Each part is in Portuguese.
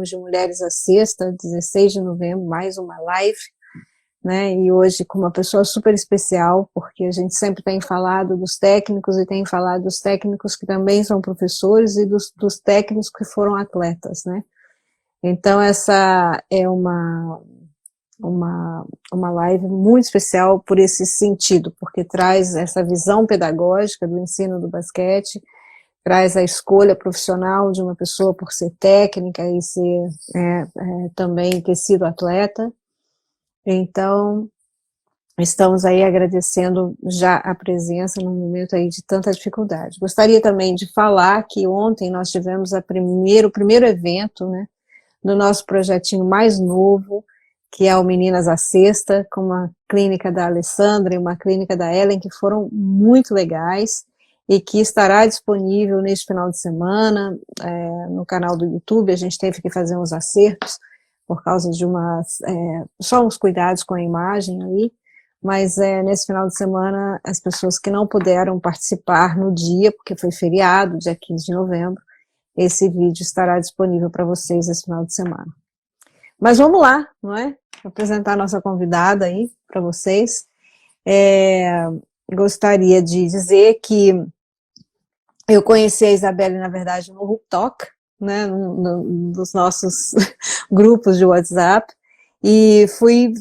Vamos de Mulheres à Sexta, 16 de novembro, mais uma live, né, e hoje com uma pessoa super especial, porque a gente sempre tem falado dos técnicos e tem falado dos técnicos que também são professores e dos técnicos que foram atletas, né. Então essa é uma live muito especial por esse sentido, porque traz essa visão pedagógica do ensino do basquete, traz a escolha profissional de uma pessoa por ser técnica e ser também ter sido atleta. Então, estamos aí agradecendo já a presença num momento aí de tanta dificuldade. Gostaria também de falar que ontem nós tivemos o primeiro evento, né, do nosso projetinho mais novo, que é o Meninas à Sexta, com uma clínica da Alessandra e uma clínica da Ellen, que foram muito legais, e que estará disponível neste final de semana, no canal do YouTube. A gente teve que fazer uns acertos, por causa de só uns cuidados com a imagem aí, mas nesse final de semana, as pessoas que não puderam participar no dia, porque foi feriado, dia 15 de novembro, esse vídeo estará disponível para vocês esse final de semana. Mas vamos lá, não é? Vou apresentar a nossa convidada aí para vocês. Gostaria de dizer que eu conheci a Isabelle, na verdade, no Hoop Talk, né, dos nossos grupos de WhatsApp, e fui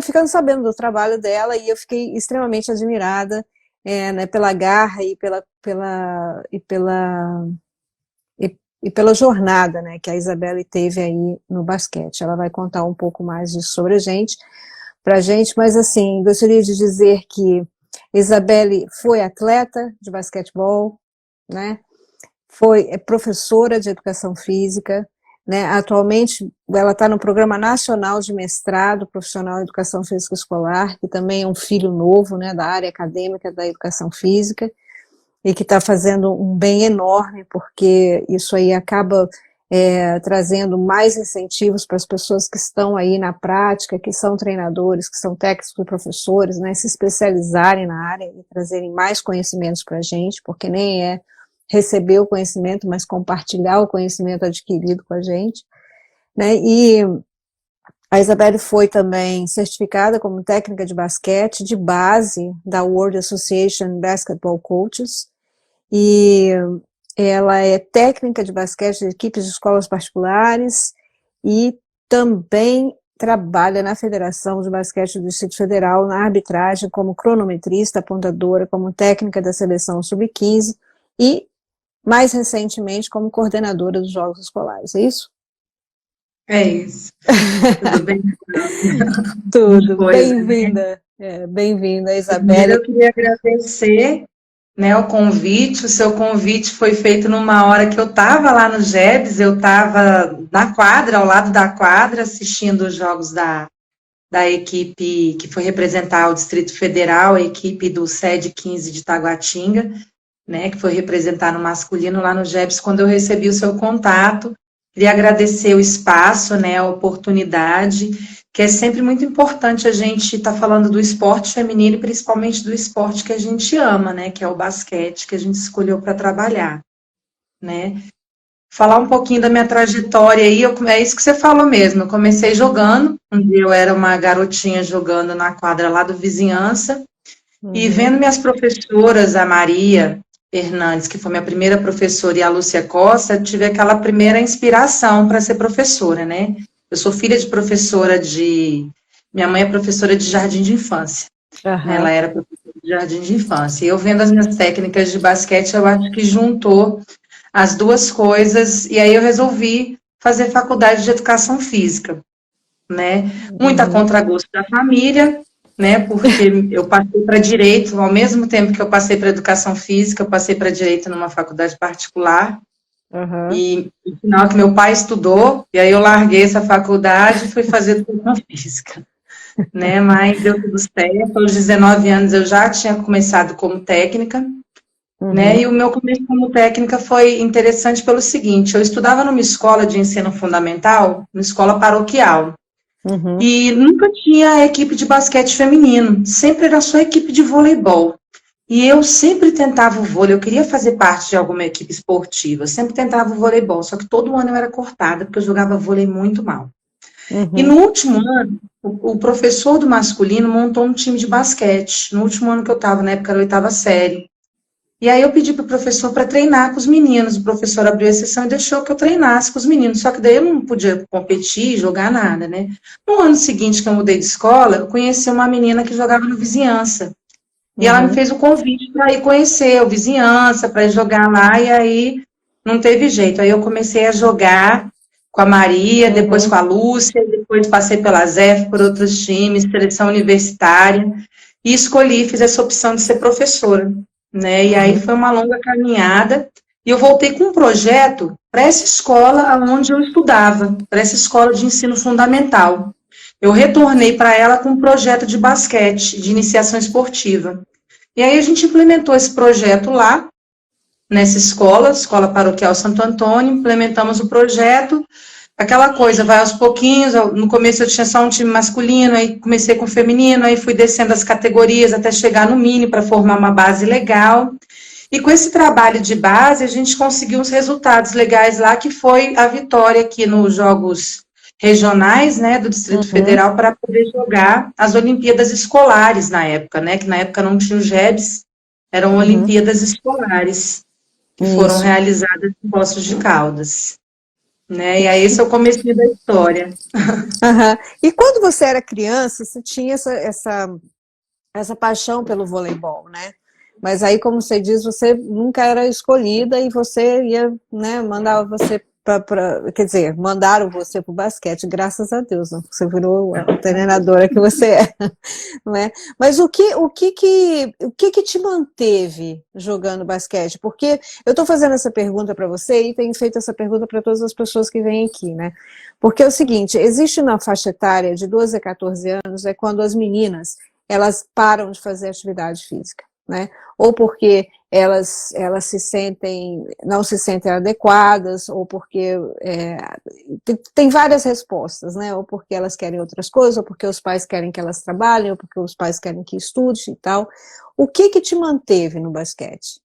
ficando sabendo do trabalho dela, e eu fiquei extremamente admirada, né, pela garra e pela jornada, né, que a Isabelle teve aí no basquete. Ela vai contar um pouco mais disso sobre pra gente, mas assim, gostaria de dizer que Isabelle foi atleta de basquetebol, né, foi professora de educação física, né, atualmente ela está no Programa Nacional de Mestrado Profissional em Educação Física Escolar, que também é um filho novo, né, da área acadêmica da educação física, e que está fazendo um bem enorme, porque isso aí acaba trazendo mais incentivos para as pessoas que estão aí na prática, que são treinadores, que são técnicos e professores, né, se especializarem na área e trazerem mais conhecimentos para a gente, porque nem é receber o conhecimento, mas compartilhar o conhecimento adquirido com a gente, né, e a Isabelle foi também certificada como técnica de basquete de base da World Association Basketball Coaches, e ela é técnica de basquete de equipes de escolas particulares e também trabalha na Federação de Basquete do Distrito Federal na arbitragem como cronometrista, apontadora, como técnica da seleção sub-15 e, mais recentemente, como coordenadora dos Jogos Escolares, é isso? É isso. Tudo bem? Tudo, bem-vinda. Né? Bem-vinda, Isabelle. Primeiro eu queria agradecer, né, o convite. O seu convite foi feito numa hora que eu estava lá no GEBS, eu estava na quadra, ao lado da quadra, assistindo os jogos da equipe que foi representar o Distrito Federal, a equipe do SED 15 de Taguatinga, né, que foi representar no masculino lá no GEBS, quando eu recebi o seu contato. Queria agradecer o espaço, né, a oportunidade, que é sempre muito importante a gente estar falando do esporte feminino e principalmente do esporte que a gente ama, né, que é o basquete, que a gente escolheu para trabalhar, né. Falar um pouquinho da minha trajetória aí, é isso que você falou mesmo, eu comecei jogando, um dia eu era uma garotinha jogando na quadra lá do vizinhança, e vendo minhas professoras, a Maria Fernandes, que foi minha primeira professora, e a Lúcia Costa, eu tive aquela primeira inspiração para ser professora, né? Eu sou filha de professora minha mãe é professora de jardim de infância, né? Ela era professora de jardim de infância, e eu vendo as minhas técnicas de basquete, eu acho que juntou as duas coisas, e aí eu resolvi fazer faculdade de educação física, né? Muito a contragosto da família, né, porque eu passei para direito, ao mesmo tempo que eu passei para educação física, eu passei para direito numa faculdade particular, e no final que meu pai estudou, e aí eu larguei essa faculdade e fui fazer educação física, né, mas deu tudo certo. Aos 19 anos eu já tinha começado como técnica, né, e o meu começo como técnica foi interessante pelo seguinte: eu estudava numa escola de ensino fundamental, uma escola paroquial, e nunca tinha equipe de basquete feminino, sempre era só equipe de voleibol. E eu sempre tentava o vôlei, eu queria fazer parte de alguma equipe esportiva, eu sempre tentava o voleibol, só que todo ano eu era cortada, porque eu jogava vôlei muito mal. E no Uhum. último ano, o professor do masculino montou um time de basquete, no último ano que eu estava, na época era a oitava série. E aí eu pedi para o professor para treinar com os meninos, o professor abriu a sessão e deixou que eu treinasse com os meninos, só que daí eu não podia competir, jogar nada, né? No ano seguinte que eu mudei de escola, eu conheci uma menina que jogava no vizinhança. E ela me Uhum. fez o convite para ir conhecer a vizinhança, para ir jogar lá, e aí não teve jeito. Aí eu comecei a jogar com a Maria, depois com Uhum. a Lúcia, depois passei pela ZEF, por outros times, seleção universitária, e escolhi, fiz essa opção de ser professora, né? E aí Uhum. foi uma longa caminhada, e eu voltei com um projeto para essa escola onde eu estudava, para essa escola de ensino fundamental. Eu retornei para ela com um projeto de basquete, de iniciação esportiva. E aí a gente implementou esse projeto lá, nessa escola, Escola Paroquial Santo Antônio, implementamos o projeto, aquela coisa, vai aos pouquinhos, no começo eu tinha só um time masculino, aí comecei com o feminino, aí fui descendo as categorias até chegar no mini para formar uma base legal. E com esse trabalho de base, a gente conseguiu uns resultados legais lá, que foi a vitória aqui nos Jogos Regionais, né, do Distrito Uhum. Federal, para poder jogar as Olimpíadas Escolares na época, né, que na época não tinha o JEBs, eram Uhum. Olimpíadas Escolares, que foram Isso. realizadas em Poços de Caldas, né, e aí esse é o comecinho da história. Aham. E quando você era criança, você tinha essa paixão pelo voleibol, né? Mas aí, como você diz, você nunca era escolhida e você ia, né, mandava você quer dizer, mandaram você para o basquete, graças a Deus, né? Você virou a treinadora que você é, não é? Mas o que te manteve jogando basquete? Porque eu estou fazendo essa pergunta para você e tenho feito essa pergunta para todas as pessoas que vêm aqui, né? Porque é o seguinte, existe na faixa etária de 12 a 14 anos, é quando as meninas elas param de fazer atividade física, né? Ou porque elas não se sentem adequadas, ou porque tem várias respostas, né? Ou porque elas querem outras coisas, ou porque os pais querem que elas trabalhem, ou porque os pais querem que estude e tal. O que te manteve no basquete?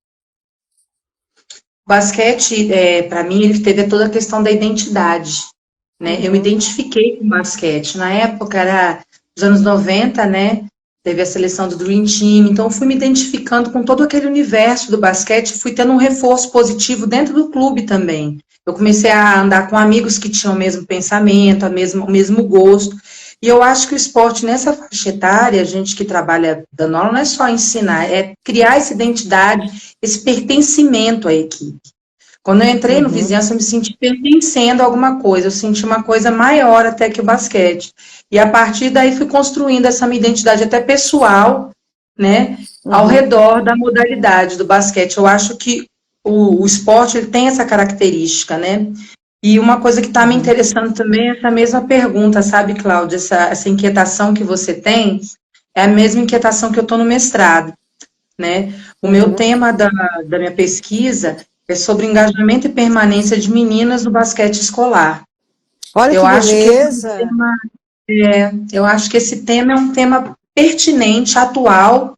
O basquete, para mim, ele teve toda a questão da identidade, né? Eu me Uhum, identifiquei com o basquete. Na época, era os anos 90, né? Teve a seleção do Dream Team, então eu fui me identificando com todo aquele universo do basquete, fui tendo um reforço positivo dentro do clube também. Eu comecei a andar com amigos que tinham o mesmo pensamento, o mesmo gosto, e eu acho que o esporte nessa faixa etária, a gente que trabalha dando aula, não é só ensinar, é criar essa identidade, esse pertencimento à equipe. Quando eu entrei no uhum, Vizinhança, eu me senti pertencendo a alguma coisa, eu senti uma coisa maior até que o basquete. E a partir daí fui construindo essa minha identidade até pessoal, né, ao uhum, redor da modalidade do basquete. Eu acho que o esporte ele tem essa característica, né? E uma coisa que está me uhum, interessando também é essa mesma pergunta, sabe, Cláudia? Essa inquietação que você tem é a mesma inquietação que eu estou no mestrado, né? O meu uhum. tema da minha pesquisa é sobre engajamento e permanência de meninas no basquete escolar. Olha Eu que acho que beleza! eu acho que esse tema é um tema pertinente, atual,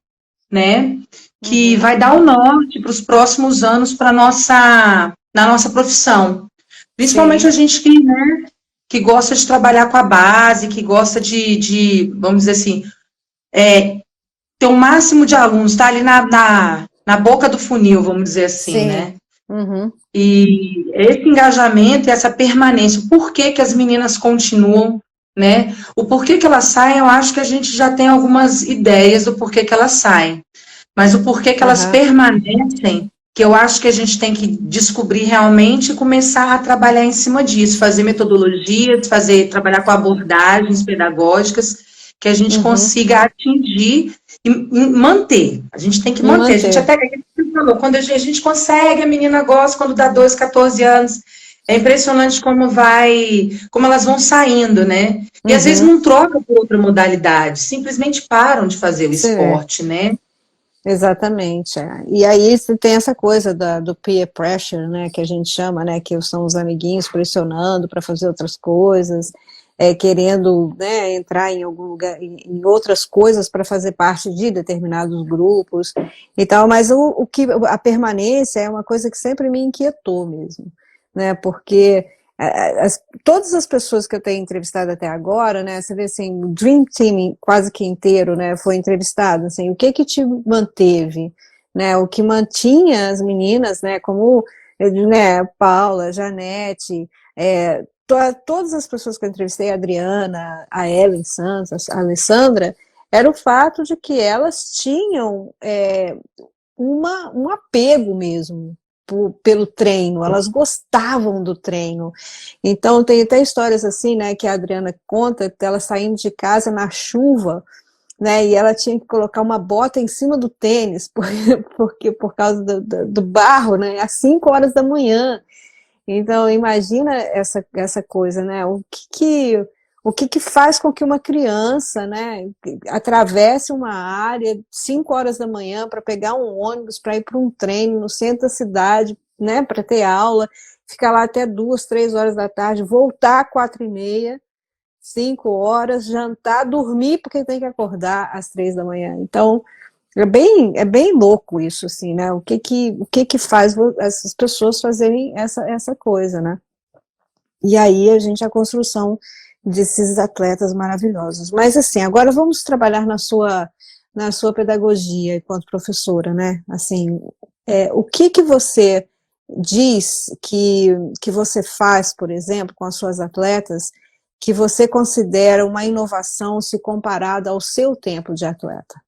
né? Que Uhum, vai dar o norte para os próximos anos para na nossa profissão. Principalmente a sim, gente que, né, que gosta de trabalhar com a base, que gosta vamos dizer assim, ter o máximo de alunos, tá ali na boca do funil, vamos dizer assim, sim, né? uhum, E esse engajamento e essa permanência, o porquê que as meninas continuam, né? O porquê que elas saem, eu acho que a gente já tem algumas ideias do porquê que elas saem. Mas o porquê que elas aham, permanecem, que eu acho que a gente tem que descobrir realmente e começar a trabalhar em cima disso, fazer metodologias, trabalhar com abordagens pedagógicas que a gente uhum. consiga atingir e manter. A gente tem que E manter. A gente manter. até falou, quando a gente consegue, a menina gosta quando dá 12, 14 anos. É impressionante como elas vão saindo, né? E às vezes Uhum. não troca por outra modalidade, simplesmente param de fazer o Você vê. esporte, né? Exatamente. E aí você tem essa coisa do peer pressure, né, que a gente chama, né, que são os amiguinhos pressionando para fazer outras coisas. querendo, né, entrar em algum lugar, em outras coisas para fazer parte de determinados grupos e tal, mas a permanência é uma coisa que sempre me inquietou mesmo, né, porque todas as pessoas que eu tenho entrevistado até agora, né, você vê assim, o Dream Team quase que inteiro, né, foi entrevistado, assim, o que te manteve, né, o que mantinha as meninas, né, como, né, Paula, Janete, todas as pessoas que eu entrevistei, a Adriana, a Ellen Santos, a Alessandra, era o fato de que elas tinham um apego mesmo pelo treino, elas gostavam do treino. Então tem até histórias assim, né, que a Adriana conta, ela saindo de casa na chuva, né, e ela tinha que colocar uma bota em cima do tênis, porque por causa do barro, né, às 5 horas da manhã. Então, imagina essa coisa, né? O que faz com que uma criança, né, atravesse uma área 5 horas da manhã para pegar um ônibus, para ir para um treino no centro da cidade, né, para ter aula, ficar lá até 2, 3 horas da tarde, voltar às 4h30, 5 horas, jantar, dormir, porque tem que acordar às 3 da manhã. Então, é bem louco isso, assim, né? O que faz essas pessoas fazerem essa coisa, né? E aí a construção desses atletas maravilhosos. Mas, assim, agora vamos trabalhar na sua pedagogia enquanto professora, né? Assim, o que você diz que você faz, por exemplo, com as suas atletas, que você considera uma inovação se comparada ao seu tempo de atleta?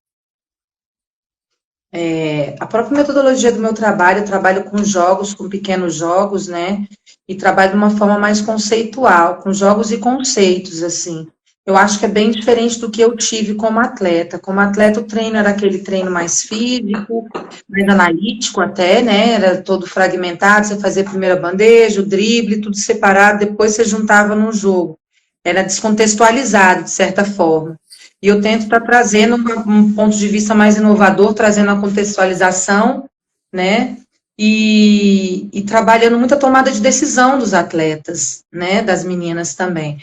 A própria metodologia do meu trabalho, eu trabalho com jogos, com pequenos jogos, né? E trabalho de uma forma mais conceitual, com jogos e conceitos, assim. Eu acho que é bem diferente do que eu tive como atleta. Como atleta, o treino era aquele treino mais físico, mais analítico até, né? Era todo fragmentado, você fazia a primeira bandeja, o drible, tudo separado, depois você juntava no jogo. Era descontextualizado, de certa forma. E eu tento estar trazendo um ponto de vista mais inovador, trazendo a contextualização, né? E trabalhando muito a tomada de decisão dos atletas, né? Das meninas também.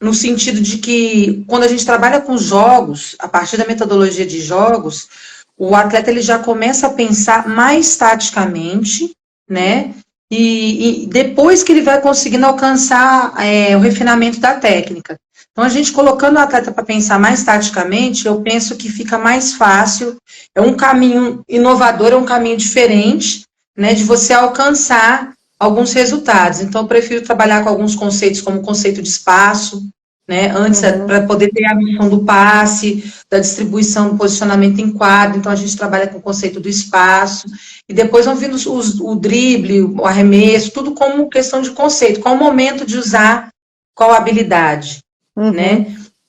No sentido de que, quando a gente trabalha com jogos, a partir da metodologia de jogos, o atleta ele já começa a pensar mais taticamente, né? E depois que ele vai conseguindo alcançar o refinamento da técnica. Então, a gente colocando o atleta para pensar mais taticamente, eu penso que fica mais fácil, é um caminho inovador, é um caminho diferente, né, de você alcançar alguns resultados. Então, eu prefiro trabalhar com alguns conceitos, como o conceito de espaço, né, antes, para poder ter a noção do passe, da distribuição, do posicionamento em quadro. Então, a gente trabalha com o conceito do espaço, e depois vão vindo o drible, o arremesso, tudo como questão de conceito, qual o momento de usar qual habilidade, né?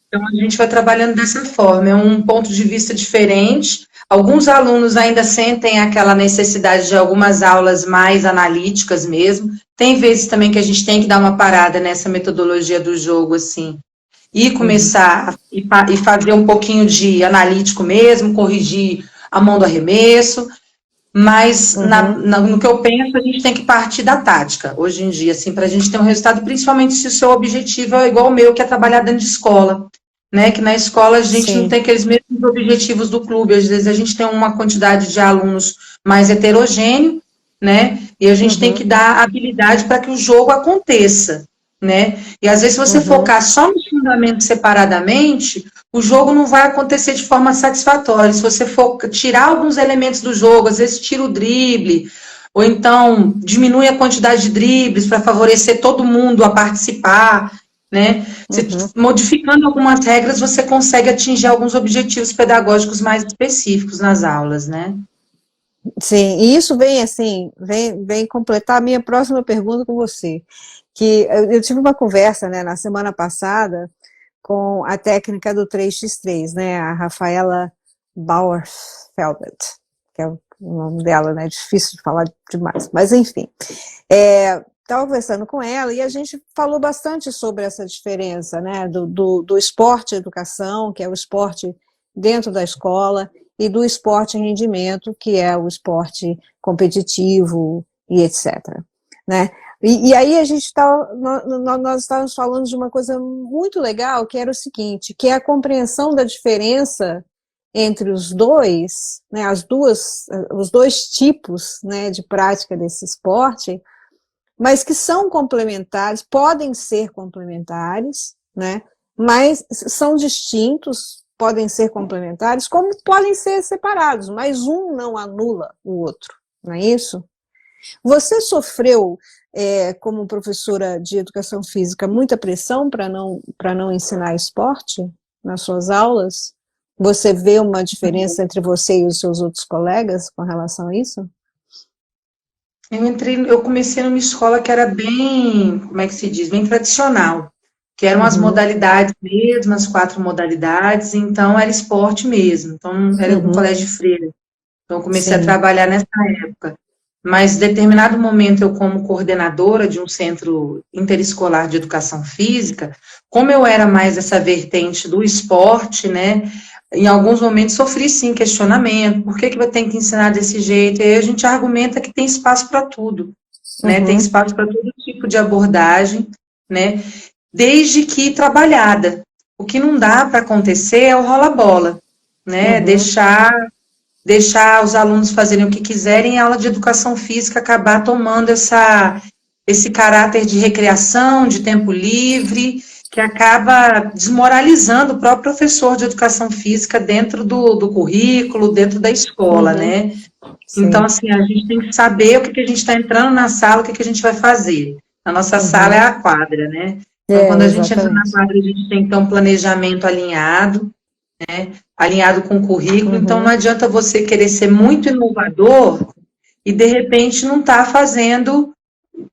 Então, a gente vai trabalhando dessa forma, é um ponto de vista diferente. Alguns alunos ainda sentem aquela necessidade de algumas aulas mais analíticas mesmo. Tem vezes também que a gente tem que dar uma parada nessa metodologia do jogo, assim, e começar e fazer um pouquinho de analítico mesmo, corrigir a mão do arremesso, mas no que eu penso, a gente tem que partir da tática, hoje em dia, assim, para a gente ter um resultado, principalmente se o seu objetivo é igual o meu, que é trabalhar dentro de escola, né, que na escola a gente não tem aqueles mesmos objetivos do clube, às vezes a gente tem uma quantidade de alunos mais heterogêneo, né, e a gente tem que dar habilidade para que o jogo aconteça, né, e às vezes se você focar só nos fundamentos separadamente, o jogo não vai acontecer de forma satisfatória. Se você for tirar alguns elementos do jogo, às vezes tira o drible, ou então diminui a quantidade de dribles para favorecer todo mundo a participar, né? Modificando algumas regras, você consegue atingir alguns objetivos pedagógicos mais específicos nas aulas, né? Sim, e isso vem assim, vem completar a minha próxima pergunta com você, que eu tive uma conversa, né, na semana passada, com a técnica do 3x3, né, a Rafaela Bauerfeldt, que é o nome dela, né, difícil de falar demais, mas enfim, estava conversando com ela e a gente falou bastante sobre essa diferença, né, do esporte educação, que é o esporte dentro da escola, e do esporte rendimento, que é o esporte competitivo e etc., né. E aí a gente nós estávamos falando de uma coisa muito legal, que era o seguinte, que é a compreensão da diferença entre os dois, né, os dois tipos, né, de prática desse esporte, mas que são complementares, podem ser complementares, né, mas são distintos, podem ser complementares, como podem ser separados, mas um não anula o outro, não é isso? Você sofreu, como professora de educação física, muita pressão para não ensinar esporte nas suas aulas? Você vê uma diferença entre você e os seus outros colegas com relação a isso? Eu comecei numa escola que era bem, como é que se diz, bem tradicional, que eram as modalidades mesmo, as 4 modalidades, então era esporte mesmo, então era um colégio de freira. Então eu comecei a trabalhar nessa época. Mas, em determinado momento, eu, como coordenadora de um centro interescolar de educação física, como eu era mais essa vertente do esporte, né, em alguns momentos sofri, sim, questionamento, por que vai ter que ensinar desse jeito? E aí a gente argumenta que tem espaço para tudo, né, tem espaço para todo tipo de abordagem, né, desde que trabalhada. O que não dá para acontecer é o rola-bola, né, deixar os alunos fazerem o que quiserem e a aula de educação física acabar tomando esse caráter de recreação, de tempo livre, que acaba desmoralizando o próprio professor de educação física dentro do currículo, dentro da escola, né? Sim. Então, assim, a gente tem que saber o que a gente está entrando na sala, o que a gente vai fazer. A nossa sala é a quadra, né? Então, quando a gente entra na quadra, a gente tem que ter um planejamento alinhado, né, alinhado com o currículo, então não adianta você querer ser muito inovador e, de repente, não estar fazendo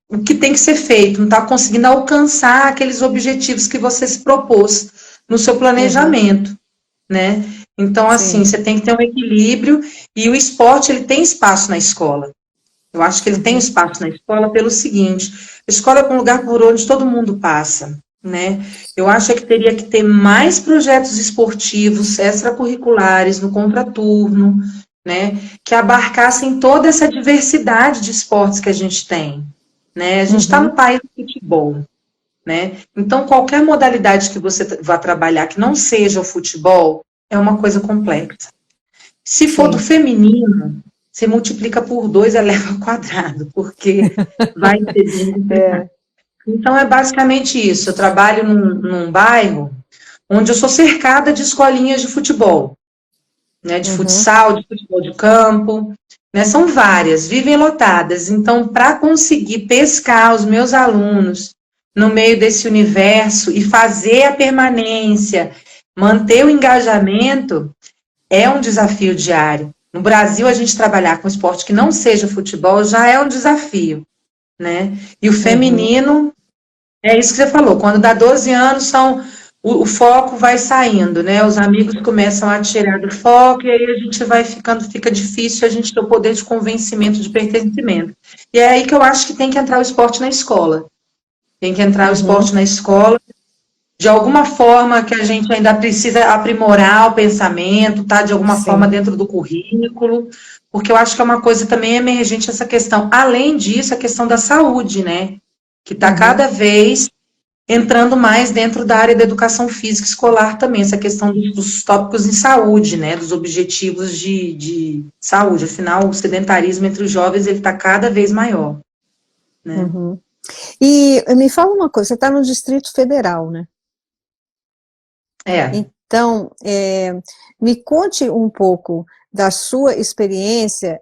o que tem que ser feito, não estar conseguindo alcançar aqueles objetivos que você se propôs no seu planejamento, né? Então, assim, você tem que ter um equilíbrio e o esporte, ele tem espaço na escola. Eu acho que ele tem espaço na escola pelo seguinte, a escola é um lugar por onde todo mundo passa, né? Eu acho que teria que ter mais projetos esportivos extracurriculares no contraturno, né? Que abarcassem toda essa diversidade de esportes que a gente tem, né? A gente está no país do futebol, né? Então, qualquer modalidade que você vá trabalhar que não seja o futebol é uma coisa complexa. Se for do feminino, você multiplica por 2, eleva ao quadrado, porque vai ser bem complicado. Então, é basicamente isso. Eu trabalho num bairro onde eu sou cercada de escolinhas de futebol, né, de futsal, de futebol de campo, né, são várias, vivem lotadas. Então, para conseguir pescar os meus alunos no meio desse universo e fazer a permanência, manter o engajamento, é um desafio diário. No Brasil, a gente trabalhar com esporte que não seja futebol já é um desafio, né? E o feminino, é isso que você falou, quando dá 12 anos, o foco vai saindo, né? Os amigos começam a tirar do foco e aí a gente vai fica difícil a gente ter o poder de convencimento, de pertencimento. E é aí que eu acho que tem que entrar o esporte na escola. Tem que entrar o esporte na escola, de alguma forma que a gente ainda precisa aprimorar o pensamento, tá? De alguma forma dentro do currículo, porque eu acho que é uma coisa também emergente essa questão. Além disso, a questão da saúde, né? Que está cada vez entrando mais dentro da área da educação física escolar também, essa questão dos tópicos em saúde, né? Dos objetivos de saúde. Afinal, o sedentarismo entre os jovens, ele está cada vez maior, né? E me fala uma coisa, você está no Distrito Federal, né? Então, me conte um pouco da sua experiência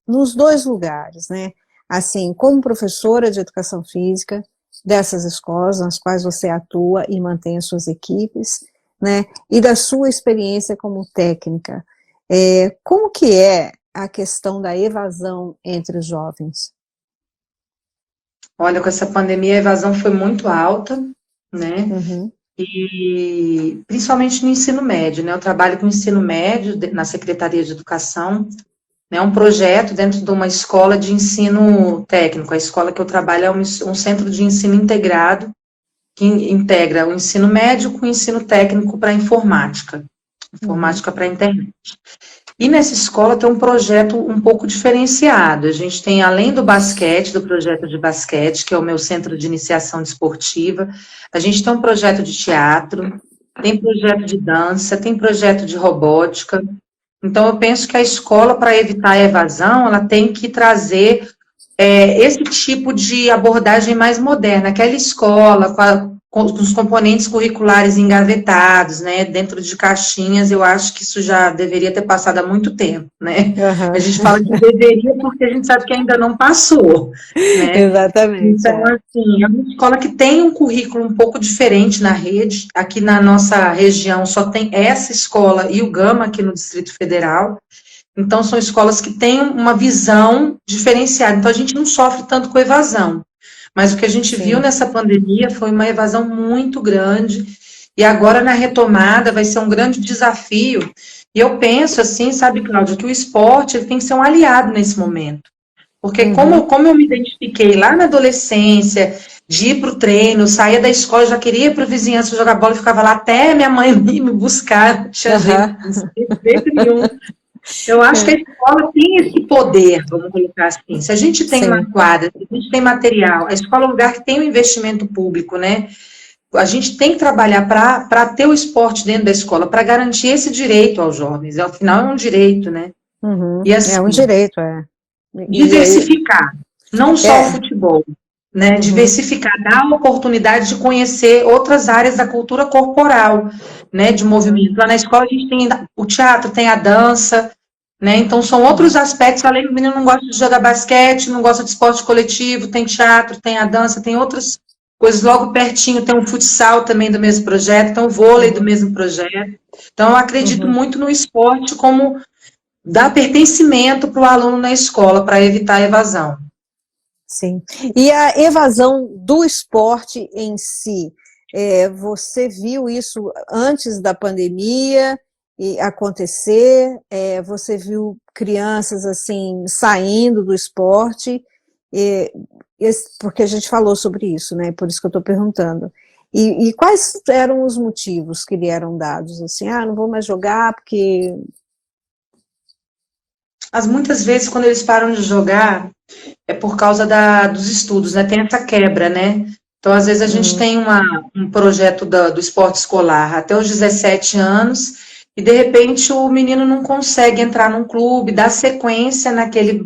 nos dois lugares, né? Assim, como professora de educação física dessas escolas nas quais você atua e mantém as suas equipes, né? E da sua experiência como técnica. Como que é a questão da evasão entre os jovens? Olha, com essa pandemia a evasão foi muito alta, né? E principalmente no ensino médio, né? Eu trabalho com ensino médio na Secretaria de Educação, né? Um projeto dentro de uma escola de ensino técnico. A escola que eu trabalho é um centro de ensino integrado, que integra o ensino médio com o ensino técnico para informática para a internet. E nessa escola tem um projeto um pouco diferenciado. A gente tem, além do basquete, do projeto de basquete, que é o meu centro de iniciação desportiva, a gente tem um projeto de teatro, tem projeto de dança, tem projeto de robótica. Então, eu penso que a escola, para evitar a evasão, ela tem que trazer esse tipo de abordagem mais moderna, aquela escola com os componentes curriculares engavetados, né, dentro de caixinhas, eu acho que isso já deveria ter passado há muito tempo, né? A Aham. gente fala que deveria porque a gente sabe que ainda não passou, né? Exatamente, Então, é. assim, é uma escola que tem um currículo um pouco diferente na rede. Aqui na nossa região só tem essa escola e o Gama aqui no Distrito Federal. Então, são escolas que têm uma visão diferenciada. Então, a gente não sofre tanto com evasão. Mas o que a gente viu Sim. nessa pandemia foi uma evasão muito grande. E agora, na retomada, vai ser um grande desafio. E eu penso, assim, sabe, Cláudio, que o esporte ele tem que ser um aliado nesse momento. Porque Uhum. como eu me identifiquei lá na adolescência, de ir para o treino, saía da escola, já queria ir para a vizinhança jogar bola e ficava lá até minha mãe me buscar, não tinha jeito, Aham. de jeito nenhum. Eu acho que a escola tem esse poder, vamos colocar assim. Se a gente tem uma Sim. quadra, se a gente tem material, a escola é um lugar que tem um investimento público, né? A gente tem que trabalhar para ter o esporte dentro da escola, para garantir esse direito aos jovens. Afinal, é um direito, né? Uhum. E É um assim, direito, é. E, diversificar, não só o é. futebol, né? Uhum. Diversificar, dar a oportunidade de conhecer outras áreas da cultura corporal, né? De Uhum. movimento. Lá na escola a gente tem o teatro, tem a dança, né? Então são outros Uhum. aspectos, além do menino não gosta de jogar basquete, não gosta de esporte coletivo, tem teatro, tem a dança, tem outras coisas logo pertinho, tem o futsal também do mesmo projeto, tem o vôlei do Uhum. mesmo projeto. Então eu acredito Uhum. muito no esporte como dar pertencimento para o aluno na escola, para evitar a evasão. Sim. E a evasão do esporte em si, você viu isso antes da pandemia e acontecer? Você viu crianças assim saindo do esporte? É, porque a gente falou sobre isso, né? Por isso que eu estou perguntando. E quais eram os motivos que lhe eram dados? Assim, não vou mais jogar porque. Mas muitas vezes, quando eles param de jogar, é por causa dos estudos, né? Tem essa quebra, né? Então, às vezes, a gente Hum, tem um projeto do esporte escolar até os 17 anos, e de repente o menino não consegue entrar num clube, dar sequência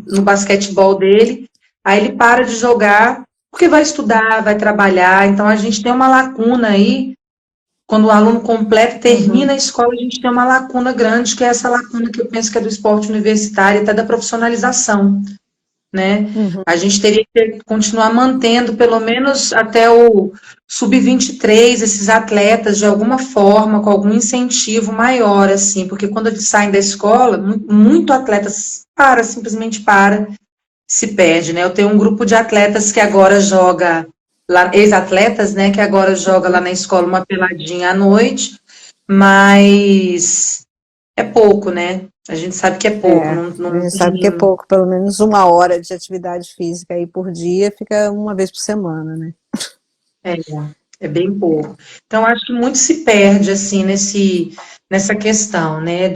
no basquetebol dele, aí ele para de jogar, porque vai estudar, vai trabalhar, então a gente tem uma lacuna aí. Quando o aluno completa e termina uhum, a escola, a gente tem uma lacuna grande, que é essa lacuna que eu penso que é do esporte universitário, até da profissionalização, né? uhum, A gente teria que continuar mantendo, pelo menos até o sub-23, esses atletas, de alguma forma, com algum incentivo maior, assim, porque quando eles saem da escola, muito atleta simplesmente para, se perde, né? Eu tenho um grupo de atletas que agora joga lá, ex-atletas, né, que agora joga lá uhum. na escola uma peladinha à noite, mas é pouco, né? A gente sabe que é pouco, não, A não gente sabe que é tem. pouco, pelo menos 1 hora de atividade física aí por dia, fica uma vez por semana, né? É, é bem pouco. Então, acho que muito se perde, assim, nessa questão, né,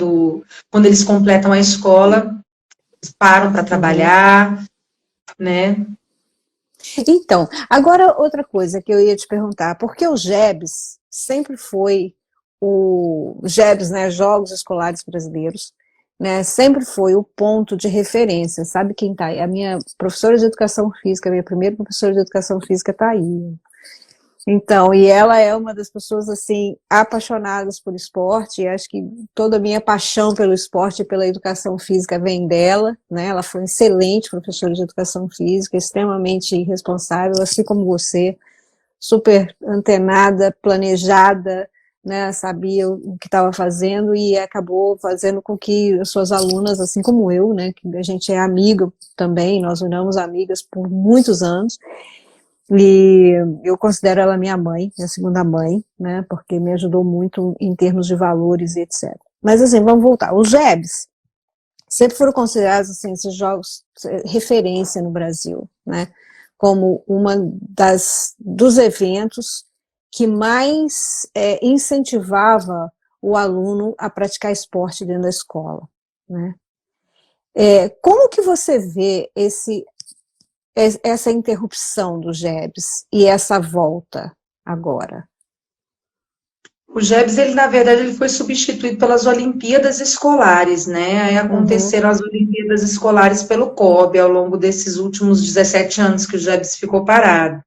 quando eles completam a escola, eles param para Uhum. trabalhar, né? Então, agora outra coisa que eu ia te perguntar, porque o GEBS sempre foi o GEBS, né, Jogos Escolares Brasileiros, né, sempre foi o ponto de referência, sabe quem tá aí? A minha professora de educação física, a minha primeira professora de educação física tá aí. Então, e ela é uma das pessoas, assim, apaixonadas por esporte, e acho que toda a minha paixão pelo esporte e pela educação física vem dela, né, ela foi excelente professora de educação física, extremamente responsável, assim como você, super antenada, planejada, né, sabia o que estava fazendo e acabou fazendo com que as suas alunas, assim como eu, né, que a gente é amiga também, nós viramos amigas por muitos anos, e eu considero ela minha mãe, minha segunda mãe, né, porque me ajudou muito em termos de valores e etc. Mas assim, vamos voltar. Os JEBs sempre foram considerados, assim, esses jogos referência no Brasil, né, como uma dos eventos que mais incentivava o aluno a praticar esporte dentro da escola. né? Como que você vê essa interrupção do GEBS e essa volta agora? O GEBS, ele, na verdade, ele foi substituído pelas Olimpíadas Escolares, né? Aí aconteceram as Olimpíadas Escolares pelo COB ao longo desses últimos 17 anos que o GEBS ficou parado.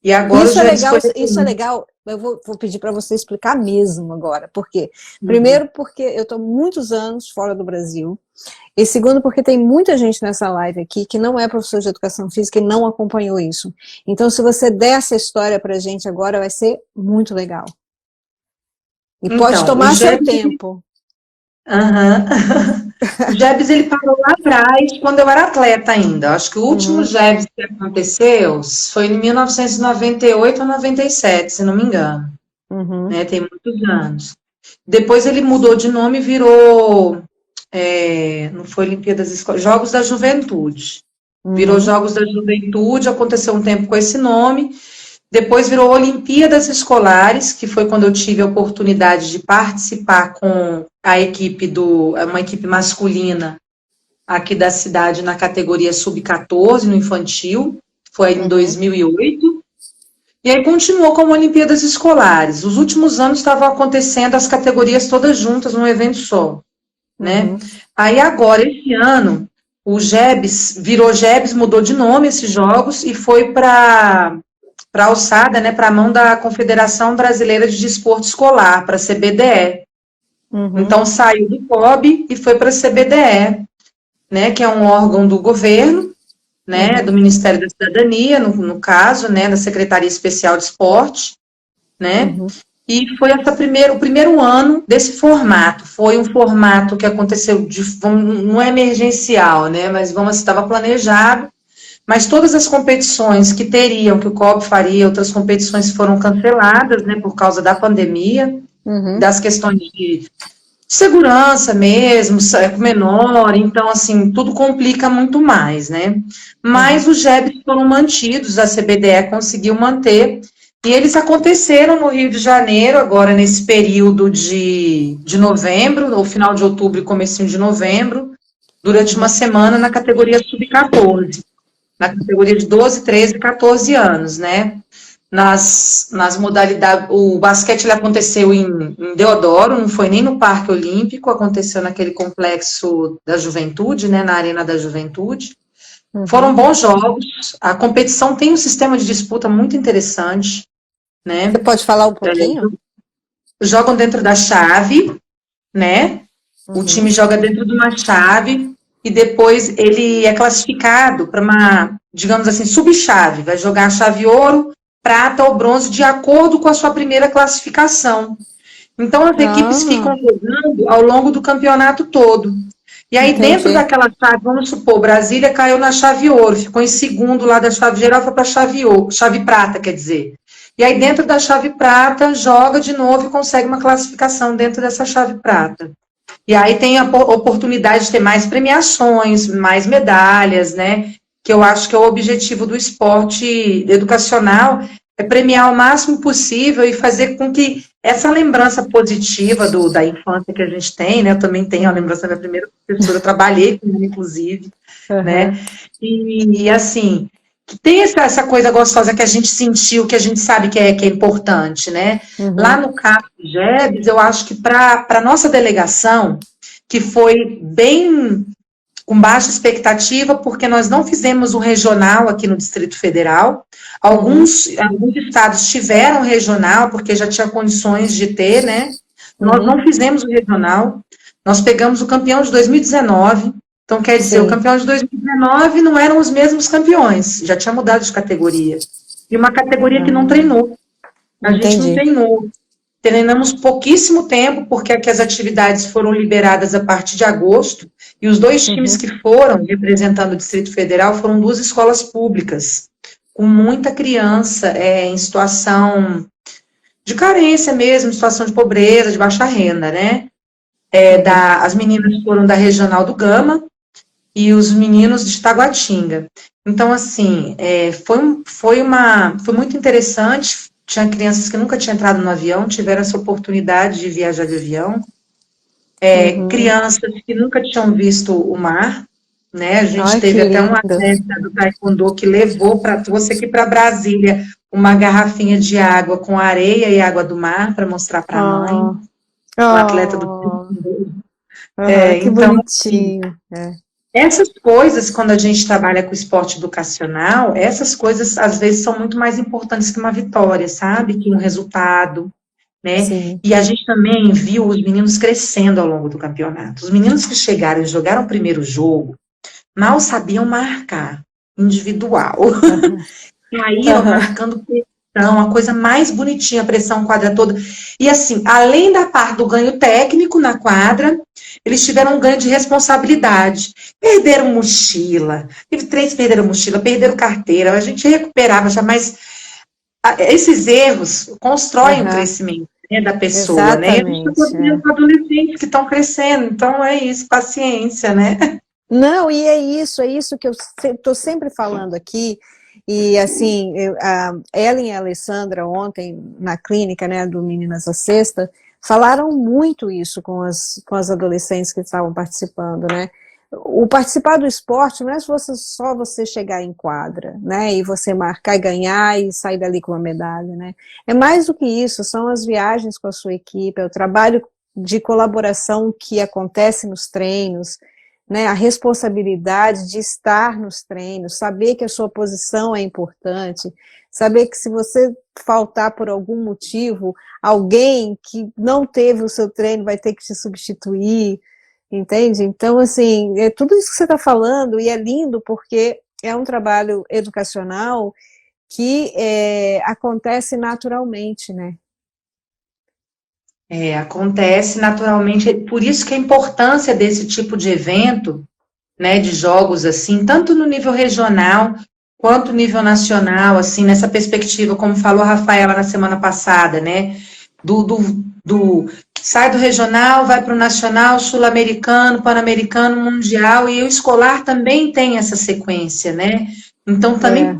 E agora Isso é legal, eu vou pedir para você explicar mesmo agora, por quê? Primeiro, porque eu estou muitos anos fora do Brasil, e segundo, porque tem muita gente nessa live aqui que não é professor de educação física e não acompanhou isso. Então, se você der essa história para a gente agora, vai ser muito legal. E pode tomar seu tempo. O GEBS, ele parou lá atrás, quando eu era atleta ainda. Acho que o último GEBS que aconteceu foi em 1998 ou 97, se não me engano. Né, tem muitos anos. Depois ele mudou de nome e virou, não foi Olimpíadas Escolares, Jogos da Juventude. Virou Jogos da Juventude, aconteceu um tempo com esse nome. Depois virou Olimpíadas Escolares, que foi quando eu tive a oportunidade de participar com a equipe uma equipe masculina aqui da cidade na categoria sub-14, no infantil, foi em 2008. E aí continuou como Olimpíadas Escolares. Os últimos anos estavam acontecendo as categorias todas juntas num evento só, né? Aí agora, esse ano, o GEBS virou GEBS, mudou de nome esses jogos e foi para alçada, né, para a mão da Confederação Brasileira de Desporto Escolar, para a CBDE. Então, saiu do COB e foi para a CBDE, né, que é um órgão do governo, né, do Ministério da Cidadania, no caso, né, da Secretaria Especial de Esporte, né, e foi o primeiro ano desse formato. Foi um formato que aconteceu, não é emergencial, né, mas estava planejado. Mas todas as competições que o COB faria, outras competições foram canceladas, né, por causa da pandemia, das questões de segurança mesmo, menor, então, assim, tudo complica muito mais, né. Mas os GEBs foram mantidos, a CBDE conseguiu manter, e eles aconteceram no Rio de Janeiro, agora nesse período de novembro, ou final de outubro e comecinho de novembro, durante uma semana na categoria sub-14. Na categoria de 12, 13 e 14 anos, né? Nas modalidades, o basquete ele aconteceu em Deodoro, não foi nem no Parque Olímpico, aconteceu naquele complexo da Juventude, né? Na Arena da Juventude. Foram bons jogos, a competição tem um sistema de disputa muito interessante, né? Você pode falar um pouquinho? Jogam dentro da chave, né? O time joga dentro de uma chave, e depois ele é classificado para uma, digamos assim, subchave. Vai jogar a chave ouro, prata ou bronze, de acordo com a sua primeira classificação. Então, as equipes ficam jogando ao longo do campeonato todo. E aí, dentro daquela chave, vamos supor, Brasília caiu na chave ouro, ficou em segundo lá da chave geral, foi para a chave prata, quer dizer. E aí, dentro da chave prata, joga de novo e consegue uma classificação dentro dessa chave prata. E aí tem a oportunidade de ter mais premiações, mais medalhas, né? Que eu acho que é o objetivo do esporte educacional, é premiar o máximo possível e fazer com que essa lembrança positiva da infância que a gente tem, né? Eu também tenho a lembrança da minha primeira professora, eu trabalhei com ela, inclusive, né? E assim, que tem essa coisa gostosa que a gente sentiu, que a gente sabe que é importante, né? Lá no caso do GEBS, eu acho que para a nossa delegação, que foi bem com baixa expectativa, porque nós não fizemos o regional aqui no Distrito Federal. Alguns estados tiveram regional, porque já tinha condições de ter, né? Nós não fizemos o regional, nós pegamos o campeão de 2019, então quer dizer, o campeão de 2019 não eram os mesmos campeões, já tinha mudado de categoria. E uma categoria que não treinou. A gente não treinou. Treinamos pouquíssimo tempo, porque aqui as atividades foram liberadas a partir de agosto, e os dois times que foram representando o Distrito Federal foram duas escolas públicas, com muita criança em situação de carência mesmo, situação de pobreza, de baixa renda, né? As meninas foram da Regional do Gama e os meninos de Taguatinga. Então, assim, foi muito interessante. Tinha crianças que nunca tinham entrado no avião, tiveram essa oportunidade de viajar de avião. Uhum. Crianças que nunca tinham visto o mar, né? A gente Ai, que teve até um lindas. atleta do Taekwondo que levou para trouxe aqui para Brasília uma garrafinha de água com areia e água do mar para mostrar para a mãe, Oh, um atleta do oh, Taekwondo. que Então, assim, bonitinho. essas coisas, quando a gente trabalha com esporte educacional, essas coisas às vezes são muito mais importantes que uma vitória, sabe? Que um resultado, né? Sim. E a gente também viu os meninos crescendo ao longo do campeonato. Os meninos que chegaram e jogaram o primeiro jogo mal sabiam marcar individual. Aham, Caíram aham, marcando pressão, a coisa mais bonitinha, a pressão quadra toda. E assim, além da parte do ganho técnico na quadra, eles tiveram um ganho de responsabilidade. Perderam mochila, teve 3 que perderam mochila, perderam carteira, a gente recuperava já, mas esses erros constroem o aham. crescimento, né, da pessoa, né? E a gente está Exatamente. trabalhando com adolescentes que estão crescendo, então é isso, paciência, né? Não, e é isso que eu estou sempre falando aqui. E assim, a Ellen e a Alessandra ontem na clínica, né, do Meninas à Sexta, falaram muito isso com as adolescentes que estavam participando, né? O participar do esporte não é só você chegar em quadra, né, e você marcar e ganhar e sair dali com uma medalha, né? É mais do que isso, são as viagens com a sua equipe, é o trabalho de colaboração que acontece nos treinos, né, a responsabilidade de estar nos treinos, saber que a sua posição é importante, saber que se você faltar por algum motivo, alguém que não teve o seu treino vai ter que te substituir, entende? Então, assim, é tudo isso que você está falando, e é lindo porque é um trabalho educacional que acontece naturalmente, né? Acontece naturalmente, por isso que a importância desse tipo de evento, né, de jogos assim, tanto no nível regional quanto no nível nacional, assim, nessa perspectiva, como falou a Rafaela na semana passada, né, do, do, sai do regional, vai para o nacional, sul-americano, pan-americano, mundial, e o escolar também tem essa sequência, né, então também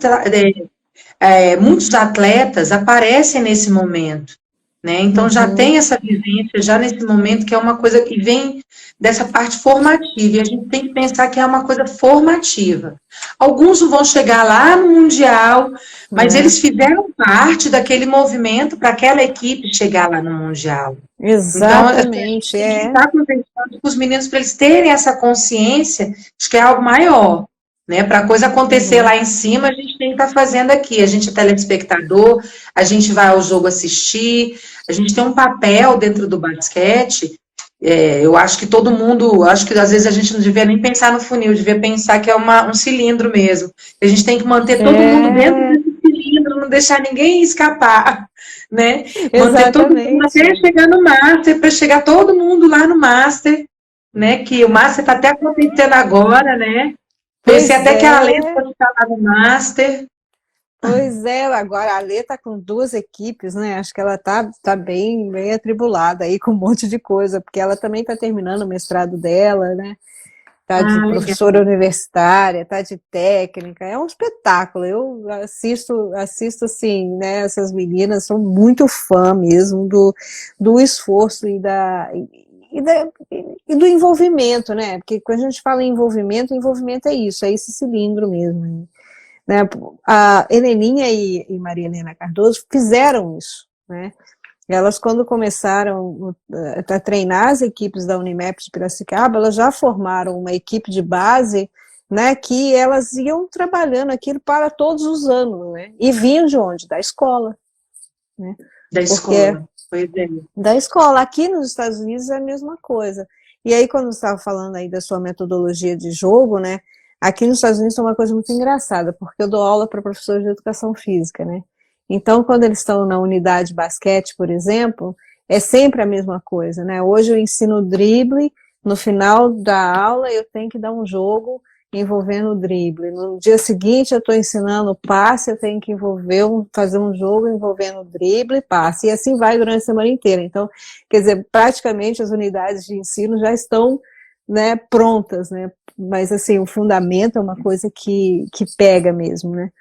É, muitos atletas aparecem nesse momento, né? Então já uhum, tem essa vivência já nesse momento que é uma coisa que vem dessa parte formativa, e a gente tem que pensar que é uma coisa formativa. Alguns não vão chegar lá no Mundial, mas né? eles fizeram parte daquele movimento para aquela equipe chegar lá no Mundial. Então, assim, a gente Exatamente, tem que é. estar conversando com os meninos para eles terem essa consciência de que é algo maior, né? Para a coisa acontecer Uhum. lá em cima, a gente tem que estar fazendo aqui. A gente é telespectador, a gente vai ao jogo assistir, a gente tem um papel dentro do basquete. Eu acho que todo mundo, acho que às vezes a gente não devia nem pensar no funil, devia pensar que é um cilindro mesmo. A gente tem que manter todo mundo dentro É, desse cilindro, não deixar ninguém escapar, né? Manter todo mundo até exatamente. chegar no Master, para chegar todo mundo lá no Master, né? Que o Master está até acontecendo agora, né? Pensei Pois até que a Alê é, fosse estar lá no Master. pois é. Agora a Alê está com duas equipes, né? Acho que ela tá bem atribulada aí com um monte de coisa, porque ela também está terminando o mestrado dela, né? Tá de Ah, legal. professora universitária, tá de técnica, é um espetáculo. Eu assisto assim, né? Essas meninas são muito fã mesmo do esforço e do envolvimento, né? Porque quando a gente fala em envolvimento, envolvimento é esse cilindro mesmo, né? A Heleninha e Maria Helena Cardoso fizeram isso, né? Elas, quando começaram a treinar as equipes da Unimap de Piracicaba, elas já formaram uma equipe de base, né, que elas iam trabalhando aquilo para todos os anos, né? E vinham de onde? Da escola, né? Da Porque escola. Pois é. da escola, aqui nos Estados Unidos é a mesma coisa. E aí, quando você estava falando aí da sua metodologia de jogo, né? Aqui nos Estados Unidos é uma coisa muito engraçada, porque eu dou aula para professores de educação física, né? Então, quando eles estão na unidade de basquete, por exemplo, é sempre a mesma coisa, né? Hoje eu ensino drible, no final da aula eu tenho que dar um jogo envolvendo o drible. No dia seguinte eu estou ensinando passe, eu tenho que fazer um jogo envolvendo drible e passe. E assim vai durante a semana inteira. Então, quer dizer, praticamente as unidades de ensino já estão, né, prontas, né? Mas assim, o fundamento é uma coisa que pega mesmo, né?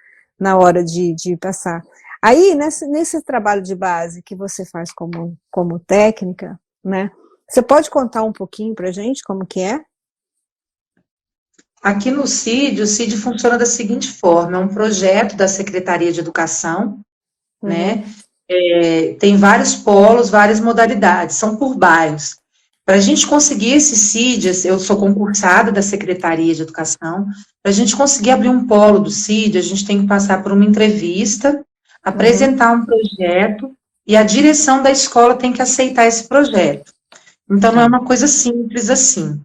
Na hora de passar. Aí, nesse trabalho de base que você faz como técnica, né? Você pode contar um pouquinho para a gente como que é? Aqui no CID, o CID funciona da seguinte forma: é um projeto da Secretaria de Educação, né? Tem vários polos, várias modalidades, são por bairros. Para a gente conseguir esse CID, eu sou concursada da Secretaria de Educação, para a gente conseguir abrir um polo do CID, a gente tem que passar por uma entrevista, apresentar um projeto, e a direção da escola tem que aceitar esse projeto. Então, não é uma coisa simples assim.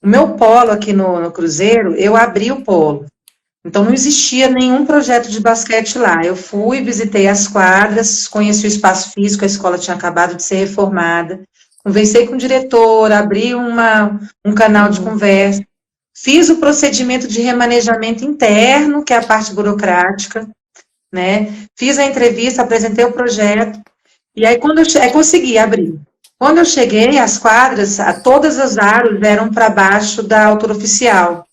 O meu polo aqui no Cruzeiro, eu abri o polo. Então, não existia nenhum projeto de basquete lá. Eu fui, visitei as quadras, conheci o espaço físico, a escola tinha acabado de ser reformada, conversei com o diretor, abri um canal de conversa, fiz o procedimento de remanejamento interno, que é a parte burocrática, né? Fiz a entrevista, apresentei o projeto, e aí quando eu consegui abrir. Quando eu cheguei, as quadras, todas as aros eram para baixo da altura oficial.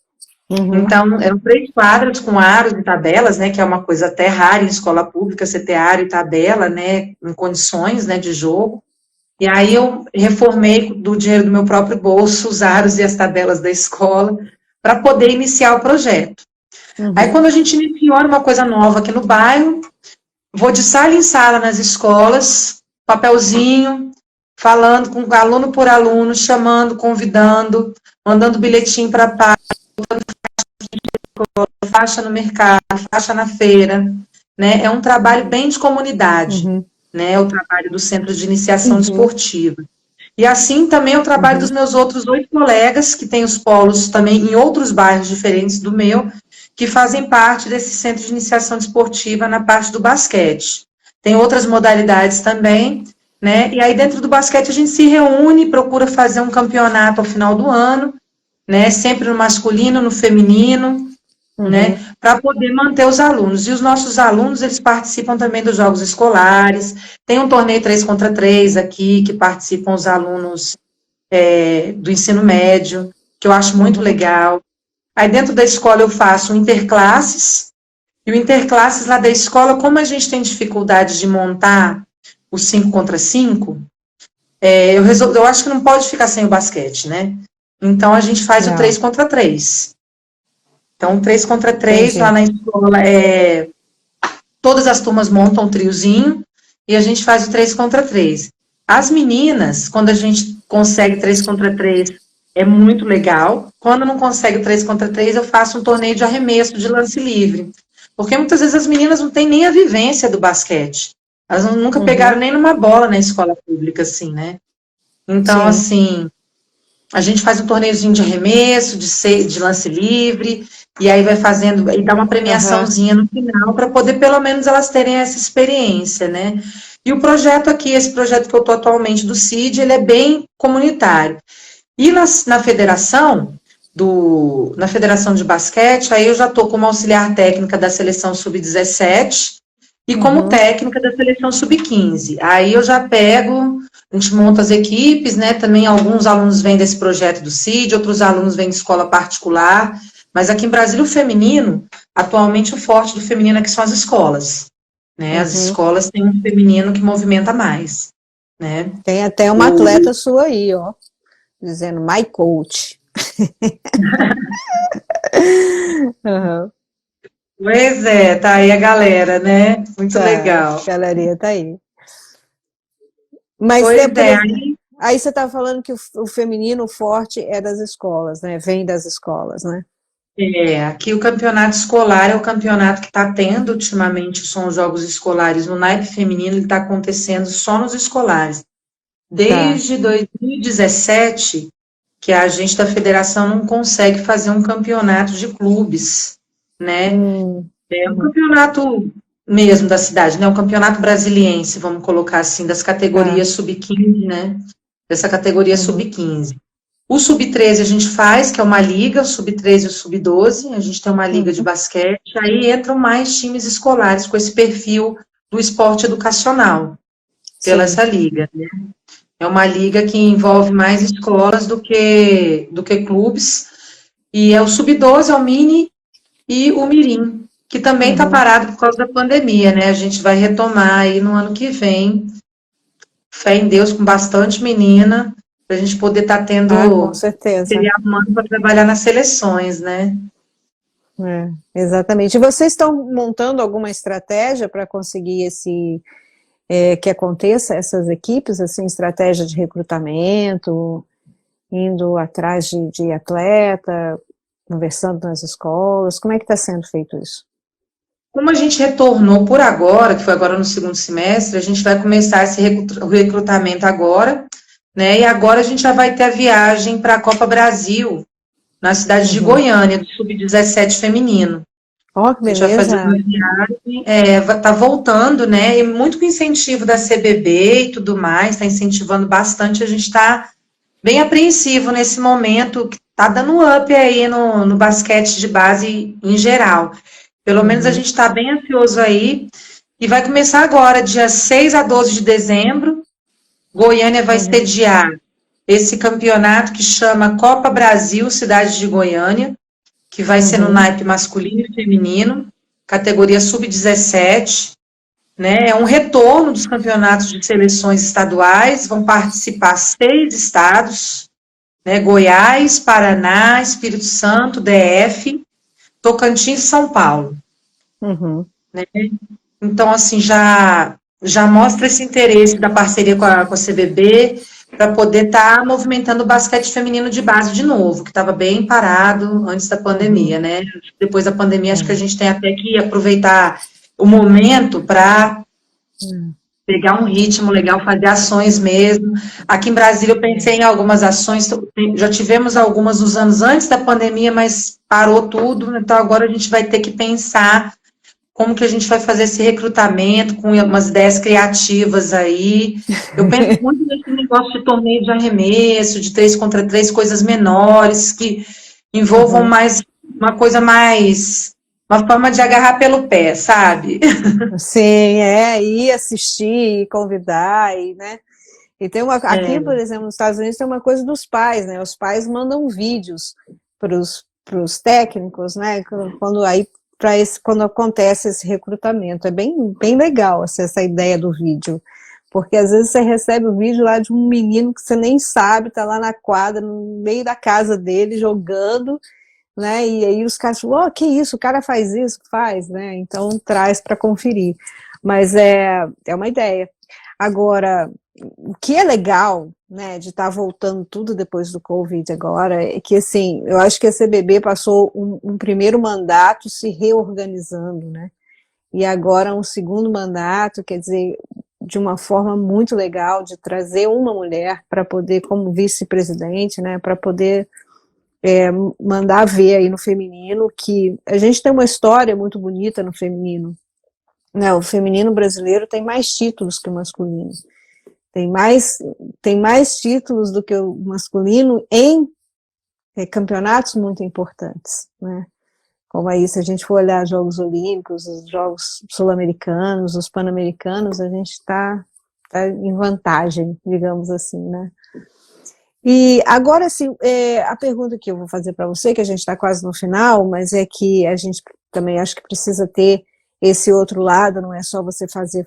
Então, eram 3 quadras com aros e tabelas, né, que é uma coisa até rara em escola pública, você ter aro e tabela, né, em condições, né, de jogo. E aí eu reformei do dinheiro do meu próprio bolso os aros e as tabelas da escola para poder iniciar o projeto. Aí, quando a gente iniciou uma coisa nova aqui no bairro, vou de sala em sala nas escolas, papelzinho, falando com aluno por aluno, chamando, convidando, mandando bilhetinho para pai, faixa no mercado, faixa na feira, né? É um trabalho bem de comunidade, né? O trabalho do Centro de Iniciação Desportiva. E assim também o trabalho dos meus outros 8 colegas, que têm os polos também em outros bairros diferentes do meu, que fazem parte desse Centro de Iniciação Desportiva na parte do basquete. Tem outras modalidades também, né? E aí dentro do basquete a gente se reúne, procura fazer um campeonato ao final do ano, né? Sempre no masculino, no feminino, né, para poder manter os alunos. E os nossos alunos, eles participam também dos jogos escolares, tem um torneio 3 contra 3 aqui, que participam os alunos do ensino médio, que eu acho muito legal. Aí dentro da escola eu faço interclasses, e o interclasses lá da escola, como a gente tem dificuldade de montar o 5 contra 5, eu acho que não pode ficar sem o basquete, né? Então a gente faz o 3 contra 3. Então, 3 contra 3, lá na escola, todas as turmas montam um triozinho, e a gente faz o 3 contra 3. As meninas, quando a gente consegue 3 contra 3, é muito legal. Quando não consegue o 3 contra 3, eu faço um torneio de arremesso, de lance livre. Porque muitas vezes as meninas não têm nem a vivência do basquete. Elas nunca pegaram nem numa bola na escola pública, assim, né? Então, assim, a gente faz um torneiozinho de arremesso, de lance livre, e aí vai fazendo, e dá uma premiaçãozinha no final, para poder pelo menos elas terem essa experiência, né? E o projeto aqui, esse projeto que eu estou atualmente do CID, ele é bem comunitário. E na federação, na federação de basquete, aí eu já estou como auxiliar técnica da seleção sub-17 e como técnica da seleção sub-15. Aí eu já pego, a gente monta as equipes, né? Também alguns alunos vêm desse projeto do CID, outros alunos vêm de escola particular. Mas aqui em Brasília, o feminino, atualmente o forte do feminino aqui são as escolas, né? As escolas têm um feminino que movimenta mais, né? Tem até uma atleta sua aí, ó, dizendo my coach. Pois é, tá aí a galera, né? Muito legal. A galeria tá aí. Mas aí você estava falando que o feminino forte é das escolas, né? Vem das escolas, né? Aqui o campeonato escolar é o campeonato que está tendo ultimamente, são os jogos escolares. No naipe feminino ele está acontecendo só nos escolares. Desde 2017, que a gente da federação não consegue fazer um campeonato de clubes, né? É um campeonato mesmo da cidade, né? Um campeonato brasiliense, vamos colocar assim, das categorias sub-15, né? Dessa categoria sub-15. O sub-13 a gente faz, que é uma liga, o sub-13 e o sub-12, a gente tem uma liga de basquete, aí entram mais times escolares com esse perfil do esporte educacional, pela essa liga, né? É uma liga que envolve mais escolas do que clubes, e é o sub-12, é o mini e o mirim, que também está parado por causa da pandemia, né? A gente vai retomar aí no ano que vem, fé em Deus, com bastante menina, para a gente poder estar Com tendo certeza. material humano para trabalhar nas seleções, né? Exatamente. E vocês estão montando alguma estratégia para conseguir que aconteça essas equipes, assim, estratégia de recrutamento, indo atrás de atleta, conversando nas escolas? Como é que está sendo feito isso? Como a gente retornou por agora, que foi agora no segundo semestre, a gente vai começar esse recrutamento agora, né? E agora a gente já vai ter a viagem para a Copa Brasil, na cidade de Goiânia, do Sub-17 feminino. Ó, que A gente vai fazer beleza. uma viagem, tá voltando, né? E muito com incentivo da CBB e tudo mais, está incentivando bastante. A gente está bem apreensivo nesse momento, que está dando um up aí no basquete de base em geral. Pelo menos a gente está bem ansioso aí. E vai começar agora, dia 6 a 12 de dezembro. Goiânia vai sediar esse campeonato que chama Copa Brasil Cidade de Goiânia, que vai ser no naipe masculino e feminino, categoria sub-17, né? É um retorno dos campeonatos de seleções estaduais, vão participar 6 estados, né? Goiás, Paraná, Espírito Santo, DF, Tocantins e São Paulo. Né? Então, assim, já mostra esse interesse da parceria com a CBB para poder estar movimentando o basquete feminino de base de novo, que estava bem parado antes da pandemia, né? Depois da pandemia, acho que a gente tem até que aproveitar o momento para pegar um ritmo legal, fazer ações mesmo. Aqui em Brasília eu pensei em algumas ações, já tivemos algumas nos anos antes da pandemia, mas parou tudo, então agora a gente vai ter que pensar como que a gente vai fazer esse recrutamento com umas ideias criativas aí. Eu penso muito nesse negócio de torneio de arremesso, de 3 contra 3, coisas menores, que envolvam mais uma coisa mais, uma forma de agarrar pelo pé, sabe? Sim, ir assistir, convidar, né? E tem aqui, por exemplo, nos Estados Unidos tem uma coisa dos pais, né? Os pais mandam vídeos para os técnicos, né? Quando acontece esse recrutamento. É bem legal essa ideia do vídeo. Porque às vezes você recebe o vídeo lá de um menino que você nem sabe, tá lá na quadra, no meio da casa dele, jogando, né? E aí os caras falam, que isso, o cara faz isso, faz, né? Então traz para conferir. Mas é uma ideia. Agora, o que é legal, né, de estar voltando tudo depois do Covid agora, é que, assim, eu acho que a CBB passou um primeiro mandato se reorganizando, né? E agora um segundo mandato, quer dizer, de uma forma muito legal de trazer uma mulher para poder, como vice-presidente, né, para poder mandar ver aí no feminino que a gente tem uma história muito bonita no feminino, né? O feminino brasileiro tem mais títulos que o masculino, tem mais títulos do que o masculino em campeonatos muito importantes, né? Como aí, se a gente for olhar Jogos Olímpicos, os Jogos Sul-Americanos, os Pan-Americanos, a gente está em vantagem, digamos assim, né? E agora, assim, a pergunta que eu vou fazer para você, que a gente está quase no final, mas é que a gente também acho que precisa ter esse outro lado, não é só você fazer,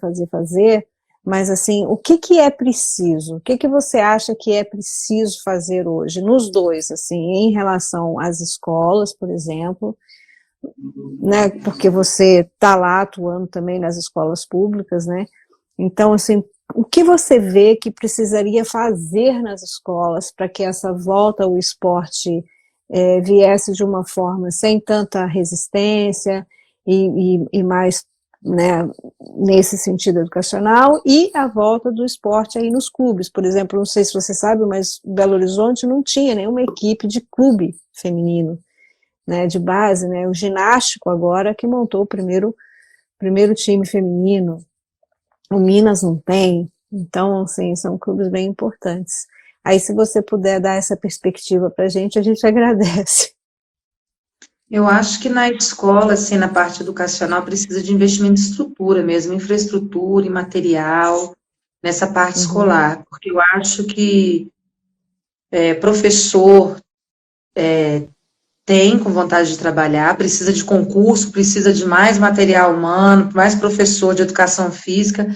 mas assim, o que é preciso? O que você acha que é preciso fazer hoje, nos dois, assim, em relação às escolas, por exemplo, né, porque você está lá atuando também nas escolas públicas, né, então, assim, o que você vê que precisaria fazer nas escolas para que essa volta ao esporte viesse de uma forma sem tanta resistência e mais, né, nesse sentido educacional, e a volta do esporte aí nos clubes? Por exemplo, não sei se você sabe, mas Belo Horizonte não tinha nenhuma equipe de clube feminino, né, de base, né, o ginástico agora que montou o primeiro time feminino, o Minas não tem, então, assim, são clubes bem importantes. Aí, se você puder dar essa perspectiva para a gente agradece. Eu acho que na escola, assim, na parte educacional, precisa de investimento em estrutura mesmo, infraestrutura e material, nessa parte escolar, porque eu acho que professor tem com vontade de trabalhar, precisa de concurso, precisa de mais material humano, mais professor de educação física,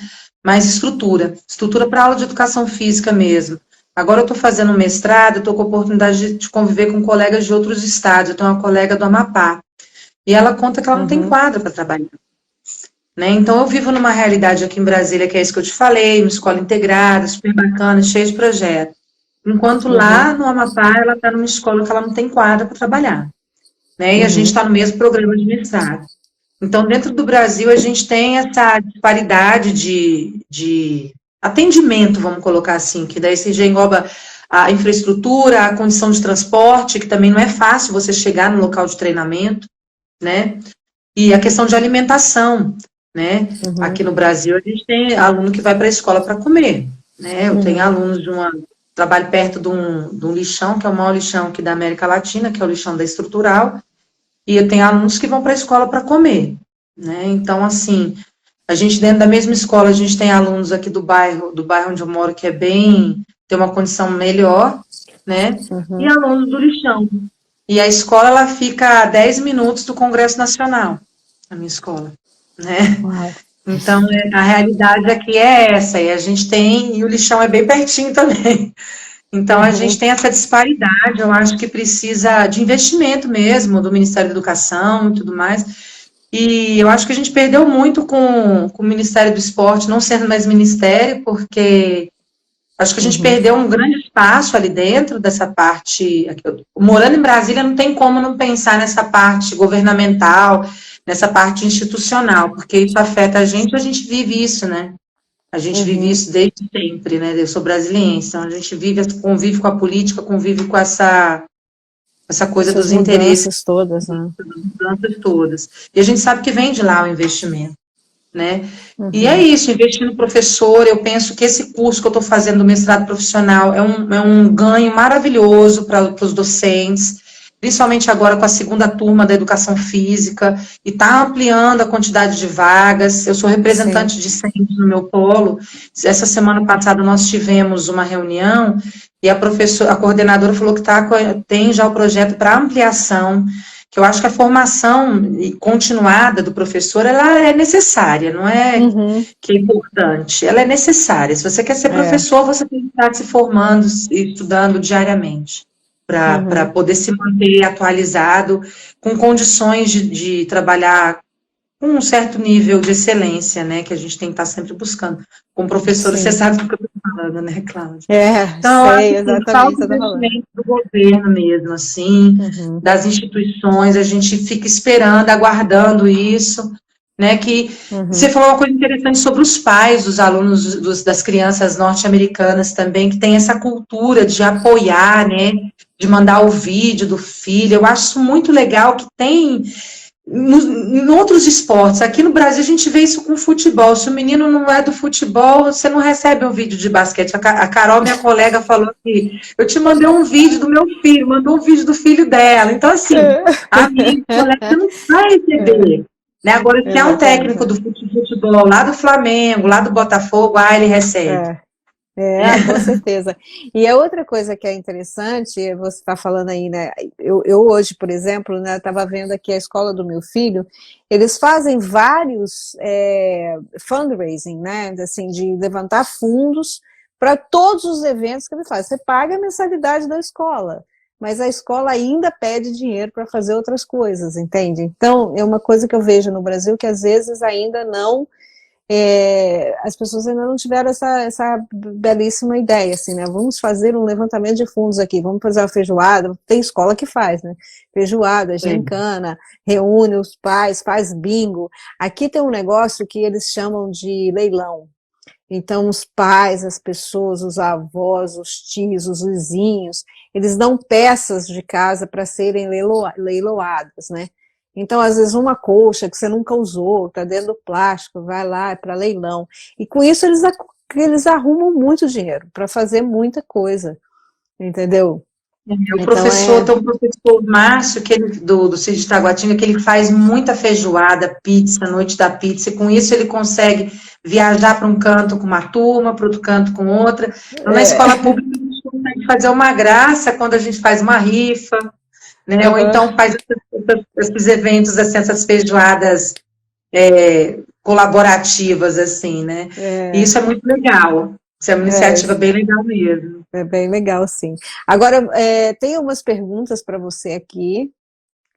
mais estrutura para aula de educação física mesmo. Agora eu estou fazendo um mestrado, estou com a oportunidade de conviver com colegas de outros estados. Eu tenho uma colega do Amapá, e ela conta que ela não tem quadra para trabalhar. Né? Então, eu vivo numa realidade aqui em Brasília, que é isso que eu te falei, uma escola integrada, super bacana, cheia de projetos. Enquanto lá no Amapá, ela está numa escola que ela não tem quadra para trabalhar. Né? E a gente está no mesmo programa de mestrado. Então, dentro do Brasil, a gente tem essa disparidade de atendimento, vamos colocar assim, que daí se já engloba a infraestrutura, a condição de transporte, que também não é fácil você chegar no local de treinamento, né? E a questão de alimentação, né? Aqui no Brasil, a gente tem aluno que vai para a escola para comer, né? Eu tenho alunos trabalho perto de um lixão, que é o maior lixão aqui da América Latina, que é o lixão da Estrutural, e eu tenho alunos que vão para a escola para comer, né? Então, assim, a gente dentro da mesma escola, a gente tem alunos aqui do bairro onde eu moro, que tem uma condição melhor, né? E alunos do lixão. E a escola, ela fica a 10 minutos do Congresso Nacional, a minha escola, né? Uau. Então, a realidade aqui é essa, e a gente tem, e o lixão é bem pertinho também. Então, a gente tem essa disparidade, eu acho que precisa de investimento mesmo, do Ministério da Educação e tudo mais, e eu acho que a gente perdeu muito com o Ministério do Esporte, não sendo mais ministério, porque acho que a gente perdeu um grande espaço ali dentro dessa parte. Morando em Brasília, não tem como não pensar nessa parte governamental, nessa parte institucional, porque isso afeta a gente vive isso, né? A gente vive isso desde sempre, né? Eu sou brasiliense, então a gente convive com a política, convive com essa coisa Essas dos interesses todas, né? mudanças todas. E a gente sabe que vem de lá o investimento, né? E é isso, investir no professor, eu penso que esse curso que eu estou fazendo do mestrado profissional é um ganho maravilhoso para os docentes, principalmente agora com a segunda turma da educação física, e está ampliando a quantidade de vagas. Eu sou representante discente no meu polo. Essa semana passada nós tivemos uma reunião e a coordenadora falou que tem já o projeto para ampliação, que eu acho que a formação continuada do professor, ela é necessária, não é que é importante, ela é necessária. Se você quer ser professor, você tem que estar se formando e estudando diariamente, para poder se manter atualizado, com condições de trabalhar com um certo nível de excelência, né, que a gente tem que estar sempre buscando. Como professora, você sabe do que eu estou falando, né, Cláudia? Então, sei, eu acho que falta investimento do governo mesmo, assim, das instituições, a gente fica esperando, aguardando isso, né, que você falou uma coisa interessante sobre os pais dos alunos, das crianças norte-americanas também, que tem essa cultura de apoiar, né, de mandar o vídeo do filho. Eu acho isso muito legal, que tem em outros esportes. Aqui no Brasil a gente vê isso com futebol. Se o menino não é do futebol, você não recebe um vídeo de basquete. A Carol, minha colega, falou que eu te mandei um vídeo do meu filho, mandou um vídeo do filho dela. Então, assim, a minha colega não vai receber. Né? Agora, se é um técnico do futebol lá do Flamengo, lá do Botafogo, ele recebe. Com certeza. E a outra coisa que é interessante, você está falando aí, né? Eu hoje, por exemplo, né, estava vendo aqui a escola do meu filho, eles fazem vários fundraising, né? Assim, de levantar fundos para todos os eventos que ele faz. Você paga a mensalidade da escola, mas a escola ainda pede dinheiro para fazer outras coisas, entende? Então, é uma coisa que eu vejo no Brasil que às vezes ainda não. As pessoas ainda não tiveram essa belíssima ideia, assim, né? Vamos fazer um levantamento de fundos aqui, vamos fazer uma feijoada, tem escola que faz, né? Feijoada, gincana, reúne os pais, faz bingo. Aqui tem um negócio que eles chamam de leilão. Então, os pais, as pessoas, os avós, os tios, os vizinhos, eles dão peças de casa para serem leiloadas, né? Então, às vezes, uma colcha que você nunca usou, está dentro do plástico, vai lá, é para leilão. E com isso, eles arrumam muito dinheiro para fazer muita coisa, entendeu? Tem um professor Márcio, do Cid de Taguatinga, que ele faz muita feijoada, pizza, noite da pizza, e com isso ele consegue viajar para um canto com uma turma, para outro canto com outra. Então, na escola pública, a gente consegue fazer uma graça quando a gente faz uma rifa, né? Ou então faz esses eventos, assim, essas feijoadas colaborativas, assim, né? E isso é muito legal. Isso é uma iniciativa bem legal mesmo. É bem legal, sim. Agora, tem umas perguntas para você aqui,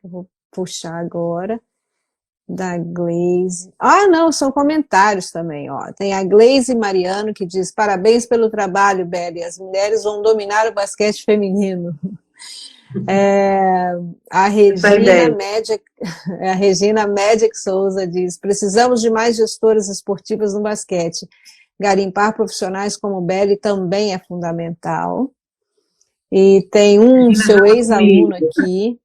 eu vou puxar agora, da Glaze. Ah, não, são comentários também, ó. Tem a Glaze Mariano que diz: parabéns pelo trabalho, Beli, as mulheres vão dominar o basquete feminino. A Essa é a Regina ideia. Medic, a Regina Medic Souza diz: precisamos de mais gestoras esportivas no basquete. Garimpar profissionais como Beli também é fundamental. E tem seu ex-aluno aqui,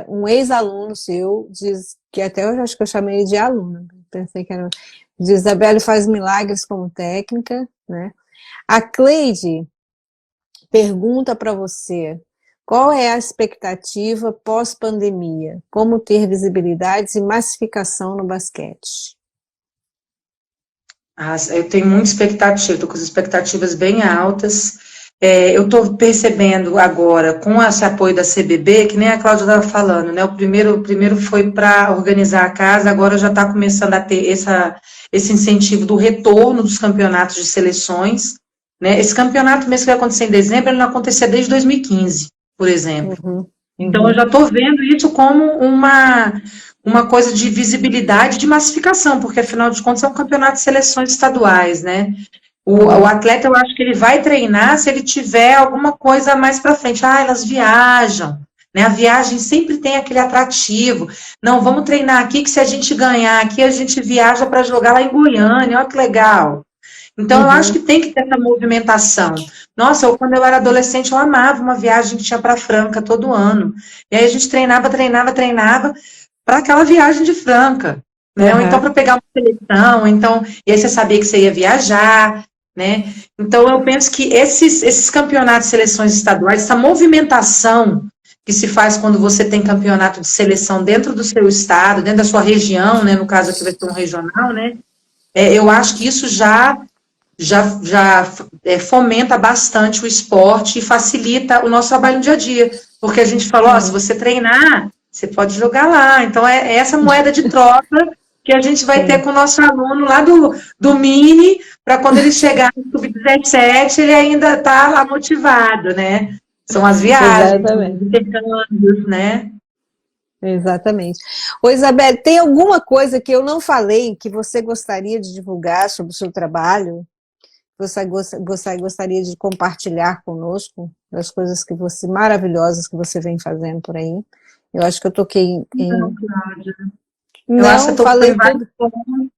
um ex-aluno seu, diz que até eu acho que eu chamei ele de aluno, pensei que era. Diz: a Beli faz milagres como técnica, né? A Cleide pergunta para você: qual é a expectativa pós-pandemia? Como ter visibilidades e massificação no basquete? Eu tenho muita expectativa, estou com as expectativas bem altas. Eu estou percebendo agora, com esse apoio da CBB, que nem a Cláudia estava falando, né? O primeiro foi para organizar a casa, agora já está começando a ter esse incentivo do retorno dos campeonatos de seleções, né? Esse campeonato mesmo que vai acontecer em dezembro, ele não acontecia desde 2015, por exemplo. Então, eu já estou vendo isso como uma coisa de visibilidade, de massificação, porque, afinal de contas, é um campeonato de seleções estaduais, né? O atleta, eu acho que ele vai treinar se ele tiver alguma coisa mais para frente. Ah, elas viajam, né? A viagem sempre tem aquele atrativo. Não, vamos treinar aqui, que se a gente ganhar aqui, a gente viaja para jogar lá em Goiânia, olha que legal. Então, eu acho que tem que ter essa movimentação. Nossa, quando eu era adolescente, eu amava uma viagem que tinha para Franca todo ano. E aí a gente treinava para aquela viagem de Franca, né? Ou então para pegar uma seleção, e aí você sabia que você ia viajar, né? Então, eu penso que esses campeonatos de seleções estaduais, essa movimentação que se faz quando você tem campeonato de seleção dentro do seu estado, dentro da sua região, né? No caso aqui vai ser um regional, né? Eu acho que isso já fomenta bastante o esporte e facilita o nosso trabalho no dia a dia. Porque a gente falou, se você treinar, você pode jogar lá. Então, é essa moeda de troca que a gente vai ter com o nosso aluno lá do Mini, para quando ele chegar no Sub-17, ele ainda está lá motivado, né? São as viagens, são os intercâmbios, né? Exatamente. Ô, Isabel, tem alguma coisa que eu não falei que você gostaria de divulgar sobre o seu trabalho? Você gostaria de compartilhar conosco das coisas maravilhosas que você vem fazendo por aí? Eu acho que eu toquei em... Não, Cláudia. Não, falei tudo.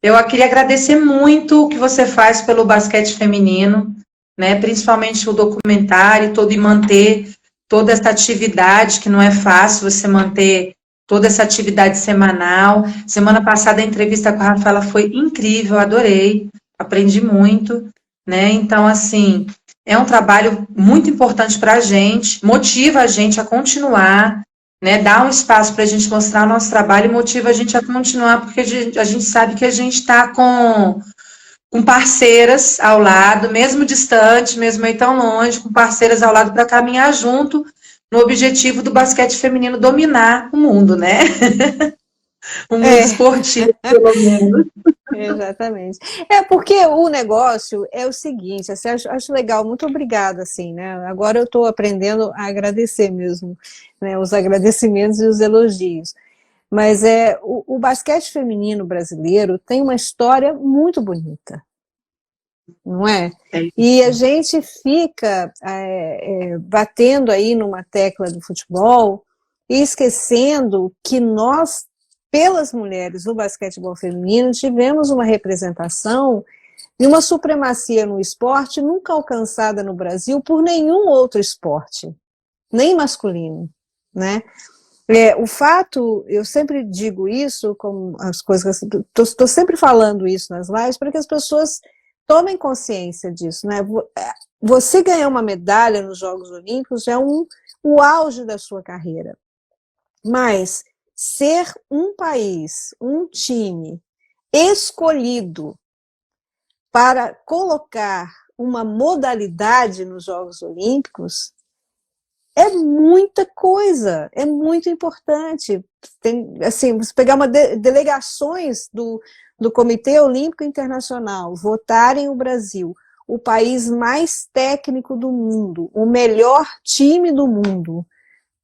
Eu queria agradecer muito o que você faz pelo basquete feminino, né? Principalmente o documentário, e manter toda essa atividade, que não é fácil você manter toda essa atividade semanal. Semana passada a entrevista com a Rafaela foi incrível, adorei, aprendi muito, né? Então, assim, é um trabalho muito importante para a gente, motiva a gente a continuar, né? Dá um espaço para a gente mostrar o nosso trabalho e motiva a gente a continuar, porque a gente sabe que a gente está com parceiras ao lado, mesmo distante, mesmo aí tão longe, com parceiras ao lado para caminhar junto no objetivo do basquete feminino dominar o mundo, né? O mundo esportivo, pelo menos. Exatamente. Porque o negócio é o seguinte, assim, acho legal, muito obrigada, assim, né? Agora eu estou aprendendo a agradecer mesmo, né? Os agradecimentos e os elogios. Mas o basquete feminino brasileiro tem uma história muito bonita, não é? E a gente fica batendo aí numa tecla do futebol e esquecendo que nós, pelas mulheres no basquetebol feminino, tivemos uma representação e uma supremacia no esporte nunca alcançada no Brasil por nenhum outro esporte, nem masculino, né? O fato, eu sempre digo isso, como as coisas, estou sempre falando isso nas lives, para que as pessoas tomem consciência disso, né? Você ganhar uma medalha nos Jogos Olímpicos é o auge da sua carreira, mas ser um país, um time escolhido para colocar uma modalidade nos Jogos Olímpicos É muita coisa, é muito importante. Tem, assim, você pegar delegações do Comitê Olímpico Internacional votarem o Brasil, o país mais técnico do mundo, o melhor time do mundo,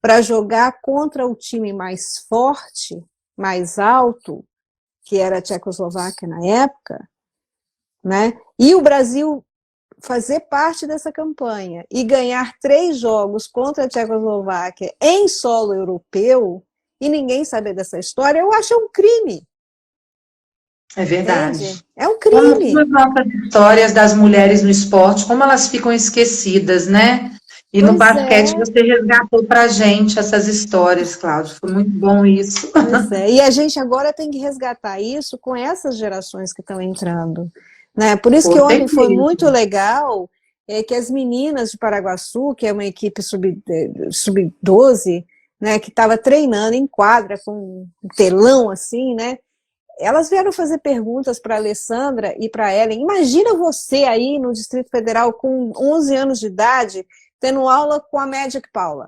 para jogar contra o time mais forte, mais alto, que era a Tchecoslováquia na época, né? E o Brasil fazer parte dessa campanha e ganhar 3 jogos contra a Tchecoslováquia em solo europeu e ninguém saber dessa história, eu acho um crime. É verdade. Entende? É um Como crime. as nossas histórias das mulheres no esporte, como elas ficam esquecidas, né? E no Pois basquete é, você resgatou pra gente essas histórias, Cláudio. Foi muito bom isso. pois é. E a gente agora tem que resgatar isso com essas gerações que estão entrando. Né? Por isso Com que ontem foi certeza. muito legal que as meninas de Paraguaçu, que é uma equipe sub-12, né, que estava treinando em quadra com um telão assim, né? Elas vieram fazer perguntas para a Alessandra e para a Ellen. Imagina você aí no Distrito Federal com 11 anos de idade, tendo aula com a Magic Paula.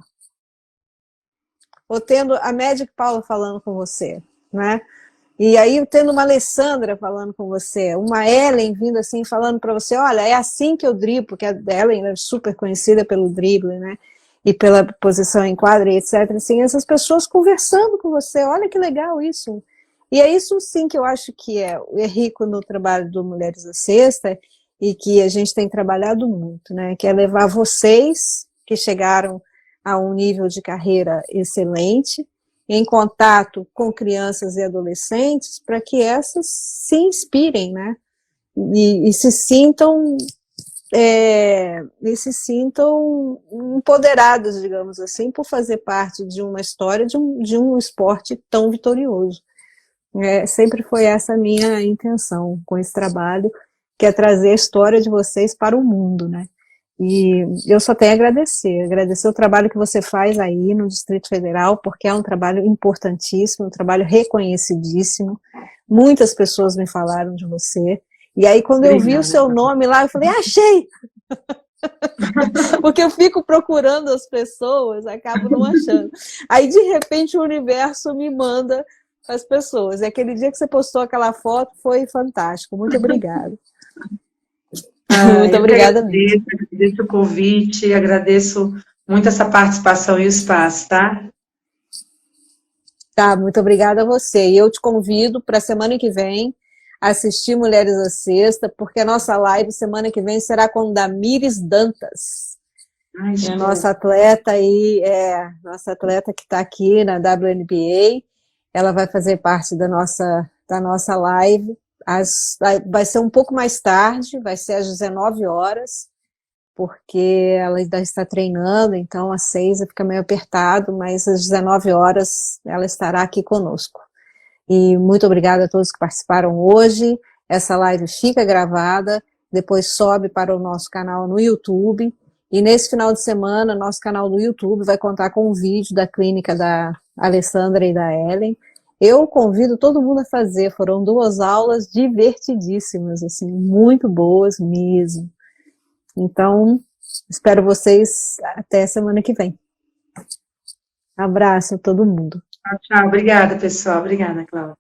Ou tendo a Magic Paula falando com você, né? E aí tendo uma Alessandra falando com você, uma Ellen vindo assim, falando para você, olha, é assim que eu driblo, porque a Ellen é super conhecida pelo drible, né? E pela posição em quadra, e etc. Assim, essas pessoas conversando com você, olha que legal isso. E é isso sim que eu acho que é rico no trabalho do Mulheres à Sexta e que a gente tem trabalhado muito, né? Que é levar vocês que chegaram a um nível de carreira excelente, em contato com crianças e adolescentes, para que essas se inspirem, né? E se sintam empoderados, digamos assim, por fazer parte de uma história de um esporte tão vitorioso. Sempre foi essa a minha intenção com esse trabalho, que é trazer a história de vocês para o mundo, né? E eu só tenho a agradecer o trabalho que você faz aí no Distrito Federal, porque é um trabalho importantíssimo, um trabalho reconhecidíssimo. Muitas pessoas me falaram de você. E aí, quando eu vi o Obrigada. seu nome lá, eu falei, achei! Porque eu fico procurando as pessoas, acabo não achando. Aí, de repente, o universo me manda as pessoas. E aquele dia que você postou aquela foto foi fantástico. Muito obrigada. Muito Eu que obrigada mesmo. agradeço o convite, agradeço muito essa participação e o espaço, tá? Tá, muito obrigada a você. E eu te convido para a semana que vem assistir Mulheres à Sexta, porque a nossa live semana que vem será com Damires Dantas. Ai, É a show. nossa atleta aí, nossa atleta que está aqui na WNBA. Ela vai fazer parte da nossa live. Vai ser um pouco mais tarde, vai ser às 19 horas, porque ela ainda está treinando, então às 6 fica meio apertado, mas às 19 horas ela estará aqui conosco. E muito obrigada a todos que participaram hoje. Essa live fica gravada, depois sobe para o nosso canal no YouTube. E nesse final de semana, nosso canal do YouTube vai contar com um vídeo da clínica da Alessandra e da Ellen. Eu convido todo mundo a fazer, foram 2 aulas divertidíssimas, assim, muito boas mesmo. Então, espero vocês até semana que vem. Abraço a todo mundo. Tchau, tchau. Obrigada, pessoal. Obrigada, Cláudia.